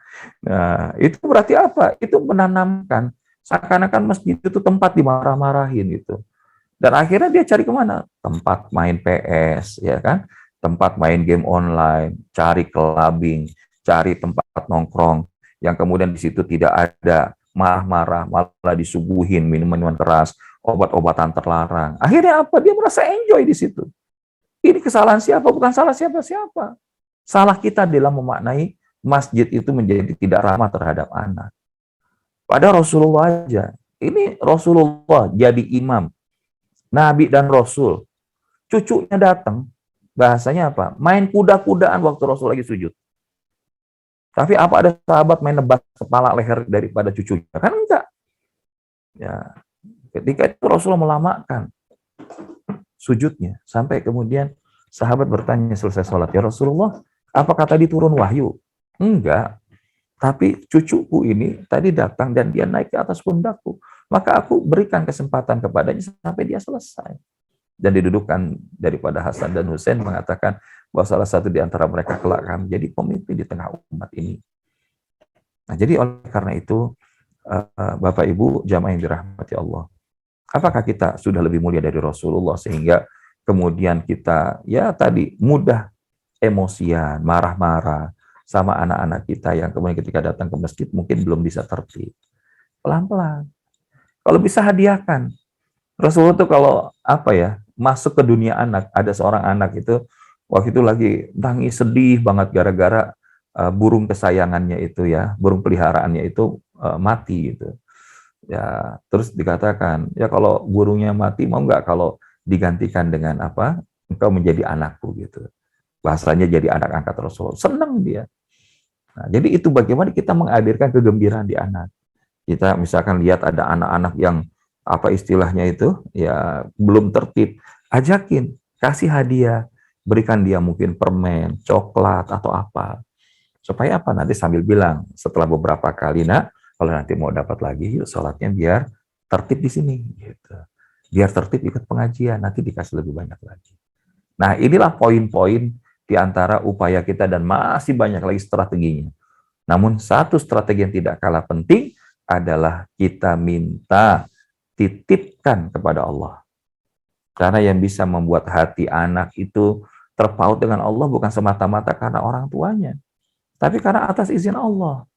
Nah, itu berarti apa? Itu menanamkan seakan-akan masjid itu tempat dimarah-marahin gitu. Dan akhirnya dia cari kemana? Tempat main PS, ya kan? Tempat main game online, cari clubbing, cari tempat nongkrong, yang kemudian di situ tidak ada marah-marah, malah disuguhin minuman-minuman keras, obat-obatan terlarang. Akhirnya apa? Dia merasa enjoy di situ. Ini kesalahan siapa? Bukan salah siapa-siapa. Salah kita dalam memaknai masjid itu menjadi tidak ramah terhadap anak. Pada Rasulullah aja. Ini Rasulullah jadi imam, Nabi dan Rasul. Cucunya datang, bahasanya apa? Main kuda-kudaan waktu Rasul lagi sujud. Tapi apa ada sahabat main nebas kepala leher daripada cucunya? Kan enggak. Ya, ketika itu Rasulullah melamakan sujudnya. Sampai kemudian sahabat bertanya selesai sholat, ya Rasulullah, apakah tadi turun wahyu? Enggak. Tapi cucuku ini tadi datang dan dia naik ke atas pundakku. Maka aku berikan kesempatan kepadanya sampai dia selesai. Dan didudukkan daripada Hasan dan Husain mengatakan bahwa salah satu di antara mereka kelak akan menjadi pemimpin di tengah umat ini. Nah, jadi oleh karena itu, Bapak Ibu jamaah yang dirahmati Allah, apakah kita sudah lebih mulia dari Rasulullah sehingga kemudian kita ya tadi mudah emosian, marah-marah, sama anak-anak kita yang kemudian ketika datang ke masjid mungkin belum bisa tertib. Pelan-pelan. Kalau bisa hadiahkan. Rasulullah tuh kalau masuk ke dunia anak, ada seorang anak itu waktu itu lagi nangis sedih banget gara-gara burung kesayangannya itu ya, burung peliharaannya itu mati gitu. Ya, terus dikatakan, ya kalau burungnya mati mau nggak kalau digantikan dengan apa? Engkau menjadi anakku gitu. Bahasanya jadi anak angkat Rasulullah. Senang dia. Nah, jadi itu bagaimana kita menghadirkan kegembiraan di anak. Kita misalkan lihat ada anak-anak yang apa istilahnya itu ya belum tertib, ajakin, kasih hadiah, berikan dia mungkin permen, coklat atau apa. Supaya apa? Nanti sambil bilang setelah beberapa kali, nak, kalau nanti mau dapat lagi, yuk sholatnya biar tertib di sini. Gitu. Biar tertib ikut pengajian, nanti dikasih lebih banyak lagi. Nah, inilah poin-poin di antara upaya kita dan masih banyak lagi strateginya. Namun satu strategi yang tidak kalah penting adalah kita minta titipkan kepada Allah. Karena yang bisa membuat hati anak itu terpaut dengan Allah bukan semata-mata karena orang tuanya, tapi karena atas izin Allah.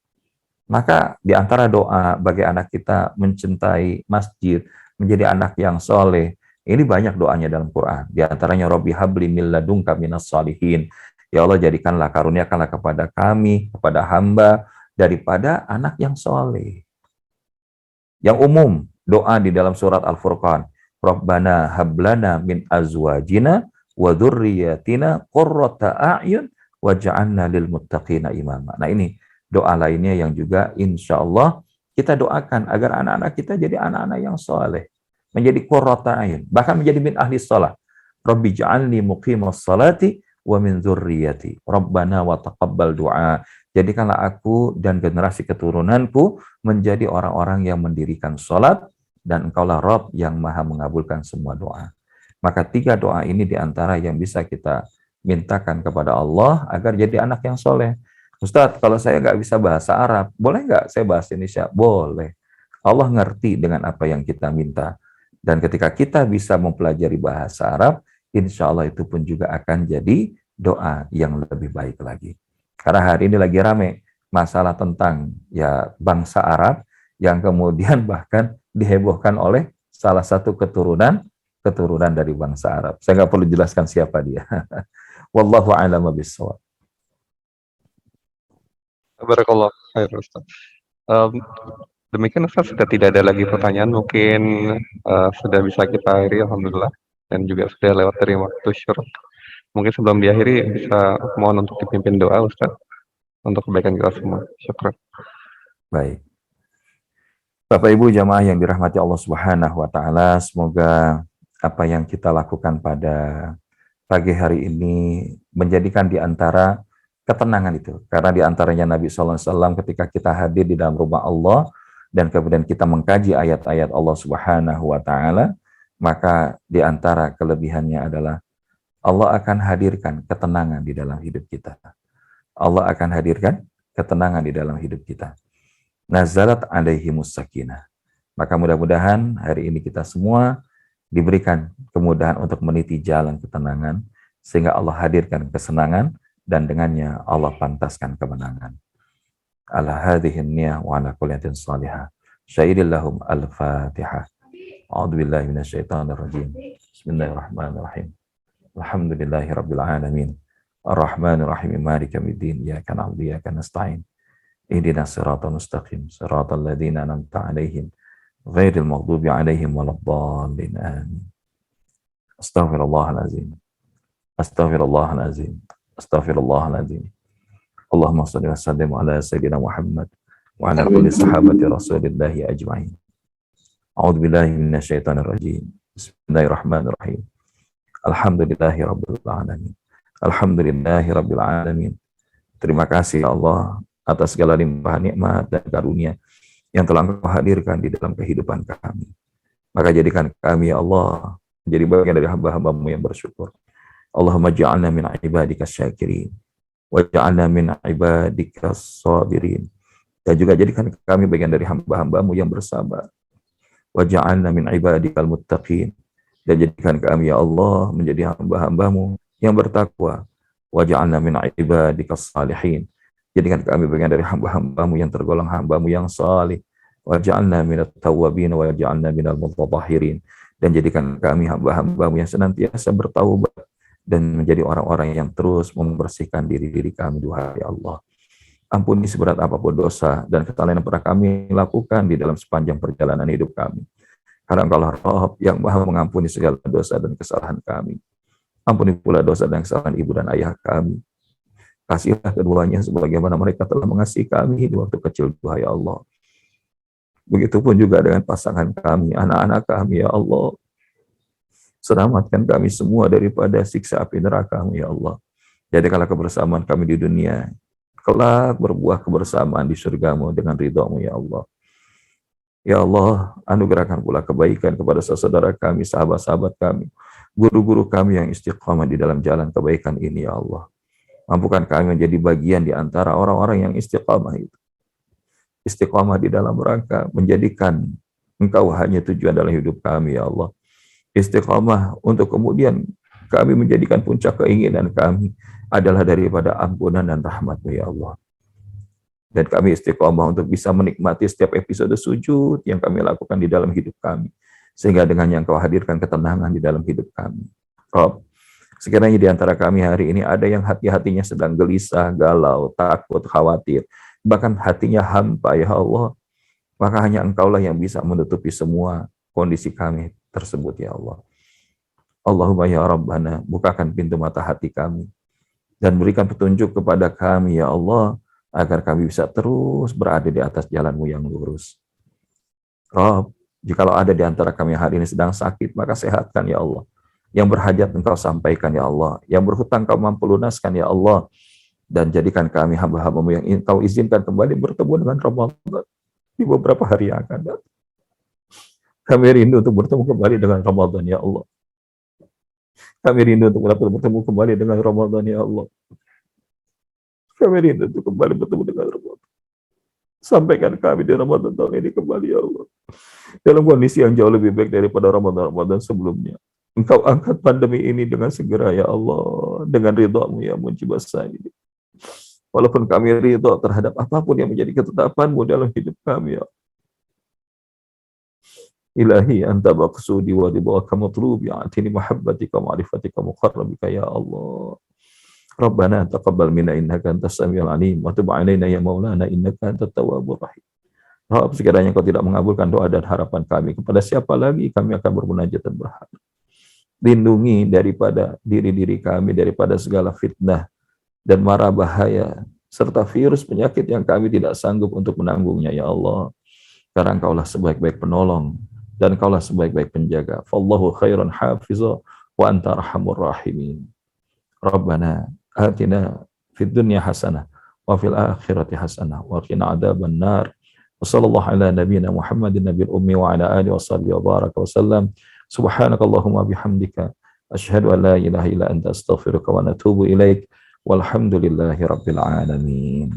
Maka di antara doa bagi anak kita mencintai masjid, menjadi anak yang soleh, ini banyak doanya dalam Quran. Di antaranya, Robbi habli min ladunka minas sholihin. Ya Allah, jadikanlah, karuniakanlah kepada kami, kepada hamba, daripada anak yang soleh. Yang umum, doa di dalam surat Al-Furqan. Rabbana hablana min azwajina wa dzurriyyatina qurrata a'yun waj'alna lil muttaqina imama. Nah, ini doa lainnya yang juga insya Allah kita doakan agar anak-anak kita jadi anak-anak yang soleh, menjadi qurrata a'yun, bahkan menjadi min ahli shalah. Rabbi ja'alni muqimas salati wa min dzurriyyati. Rabbana wa taqabbal du'a. Jadikanlah aku dan generasi keturunanku menjadi orang-orang yang mendirikan sholat, dan Engkaulah Rabb yang maha mengabulkan semua doa. Maka 3 doa ini diantara yang bisa kita mintakan kepada Allah agar jadi anak yang soleh. Ustadz, kalau saya nggak bisa bahasa Arab, boleh nggak saya bahasa Indonesia? Boleh. Allah ngerti dengan apa yang kita minta. Dan ketika kita bisa mempelajari bahasa Arab, insya Allah itu pun juga akan jadi doa yang lebih baik lagi. Karena hari ini lagi rame masalah tentang ya bangsa Arab yang kemudian bahkan dihebohkan oleh salah satu keturunan dari bangsa Arab. Saya nggak perlu jelaskan siapa dia. Wallahu a'lam bishawab. Barakallah khair Ustaz. Demikian Ustaz, sudah tidak ada lagi pertanyaan, mungkin sudah bisa kita akhiri alhamdulillah, dan juga sudah lewat dari waktu syuruk. Mungkin sebelum diakhiri bisa mohon untuk dipimpin doa Ustaz untuk kebaikan kita semua. Syukran. Baik. Bapak Ibu jamaah yang dirahmati Allah Subhanahu wa taala, semoga apa yang kita lakukan pada pagi hari ini menjadikan di antara ketenangan itu. Karena di antaranya Nabi sallallahu alaihi wasallam ketika kita hadir di dalam rumah Allah dan kemudian kita mengkaji ayat-ayat Allah Subhanahu wa taala, maka di antara kelebihannya adalah Allah akan hadirkan ketenangan di dalam hidup kita. Allah akan hadirkan ketenangan di dalam hidup kita. Nazalat alaihimus sakinah. Maka mudah-mudahan hari ini kita semua diberikan kemudahan untuk meniti jalan ketenangan, sehingga Allah hadirkan kesenangan, dan dengannya Allah pantaskan kemenangan. Ala hadhihi niyah wa ala kulli niyatin salihah. Syahidillahum al-Fatihah. A'udzu billahi minasyaitonir rajim. Bismillahirrahmanirrahim. Alhamdulillahi rabbil alamin. Ar-Rahmanir Rahim. Maliki yaumiddin. Iyyaka na'budu wa iyyaka nasta'in. Ihdinas siratal mustaqim. Siratal ladzina an'amta 'alaihim ghairil maghdubi 'alaihim waladdallin. Amin. Astaghfirullahalazim. Astaghfirullahalazim. Astaghfirullahalazim. Allahumma shalli wa sallim ala sayyidina Muhammad wa ala kulli sahabati Rasulillahi ajma'in. A'udzu billahi minasyaitonir rajim. Bismillahirrahmanirrahim. Alhamdulillahi rabbil alamin. Alhamdulillahi rabbil alamin. Terima kasih ya Allah atas segala limpahan nikmat dan karunia yang telah Engkau hadirkan di dalam kehidupan kami. Maka jadikan kami ya Allah menjadi bagian dari hamba-hamba-Mu yang bersyukur. Allahumma ja'alna min ibadikas syakirin wa ja'alna min ibadikas sabirin. Dan juga jadikan kami bagian dari hamba-hamba-Mu yang bersabar. Wa ja'alna min ibadikal muttaqin. Dan jadikan kami ya Allah menjadi hamba-hamba-Mu yang bertakwa. Wa ja'alna min ibadikas salihin. Jadikan kami bagian dari hamba-hambamu yang tergolong hambamu yang salih. Waj'alna minat tawwabin waj'alna minal mutatahhirin. Dan jadikan kami hamba-hambamu yang senantiasa bertaubat dan menjadi orang-orang yang terus membersihkan diri-diri kami, duhai Allah. Ampuni seberat apapun dosa dan kesalahan yang pernah kami lakukan di dalam sepanjang perjalanan hidup kami. Karena Engkaulah Rabb yang Maha mengampuni segala dosa dan kesalahan kami. Ampuni pula dosa dan kesalahan ibu dan ayah kami. Kasihlah keduanya sebagaimana mereka telah mengasihi kami di waktu kecil, duhai Allah. Begitupun juga dengan pasangan kami, anak-anak kami, ya Allah. Selamatkan kami semua daripada siksa api neraka, ya Allah. Jadikanlah kebersamaan kami di dunia kelak berbuah kebersamaan di surgamu dengan ridhamu, ya Allah. Ya Allah, anugerahkan pula kebaikan kepada saudara kami, sahabat-sahabat kami, guru-guru kami yang istiqamah di dalam jalan kebaikan ini, ya Allah. Mampukan kami menjadi bagian di antara orang-orang yang istiqamah itu. Istiqamah di dalam rangka menjadikan Engkau hanya tujuan dalam hidup kami, ya Allah. Istiqamah untuk kemudian kami menjadikan puncak keinginan kami adalah daripada ampunan dan rahmat-Mu, ya Allah. Dan kami istiqamah untuk bisa menikmati setiap episode sujud yang kami lakukan di dalam hidup kami. Sehingga dengan yang Kau hadirkan ketenangan di dalam hidup kami. Rabb, sekiranya di antara kami hari ini ada yang hati-hatinya sedang gelisah, galau, takut, khawatir, bahkan hatinya hampa, ya Allah, maka hanya Engkaulah yang bisa menutupi semua kondisi kami tersebut, ya Allah. Allahumma ya Rabbana, bukakan pintu mata hati kami, dan berikan petunjuk kepada kami, ya Allah, agar kami bisa terus berada di atas jalan-Mu yang lurus. Rabb, jikalau ada di antara kami hari ini sedang sakit, maka sehatkan, ya Allah. Yang berhajat Engkau sampaikan, ya Allah. Yang berhutang Kau mampu lunaskan, ya Allah. Dan jadikan kami hamba-hamba-Mu yang Engkau izinkan kembali bertemu dengan Ramadan di beberapa hari yang akan datang. Kami rindu untuk bertemu kembali dengan Ramadan, ya Allah. Kami rindu untuk bertemu kembali dengan Ramadan, ya Allah. Kami rindu untuk kembali bertemu dengan Ramadan. Sampaikan kami di Ramadan tahun ini kembali, ya Allah, dalam kondisi yang jauh lebih baik daripada Ramadan sebelumnya. Engkau angkat pandemi ini dengan segera, ya Allah, dengan ridha-Mu ya Mujibas Sa'ilin. Walaupun kami ridha terhadap apapun yang menjadi ketetapan-Mu dalam hidup kami, ya Ilahi, anta maqsudi wa ridhaka matlubi, atini mahabbatika ma'rifatika muqarrabika, ya Allah. Rabbana taqabbal minna innaka antas samiul alim wa tub 'alaina ya maulana innaka antat tawwabur rahim. Rabb, sekiranya Kau tidak mengabulkan doa dan harapan kami, kepada siapa lagi kami akan bermunajat dan berharap? Lindungi daripada diri-diri kami daripada segala fitnah dan mara bahaya serta virus penyakit yang kami tidak sanggup untuk menanggungnya, ya Allah. Karena Engkaulah sebaik-baik penolong dan Engkaulah sebaik-baik penjaga. Fallahu khairun hafizah wa anta arhamur rahimin. Rabbana atina fid dunya hasanah wa fil akhirati hasanah wa qina adzaban nar. Wa sallallahu ala nabiyyina Muhammadin nabiyil ummi wa ala alihi wa sahbihi wa baraka wa sallam. Subhanakallahumma bihamdika asyhadu an la ilaha illa anta astaghfiruka wa atubu ilaik. Walhamdulillahi rabbil alamin.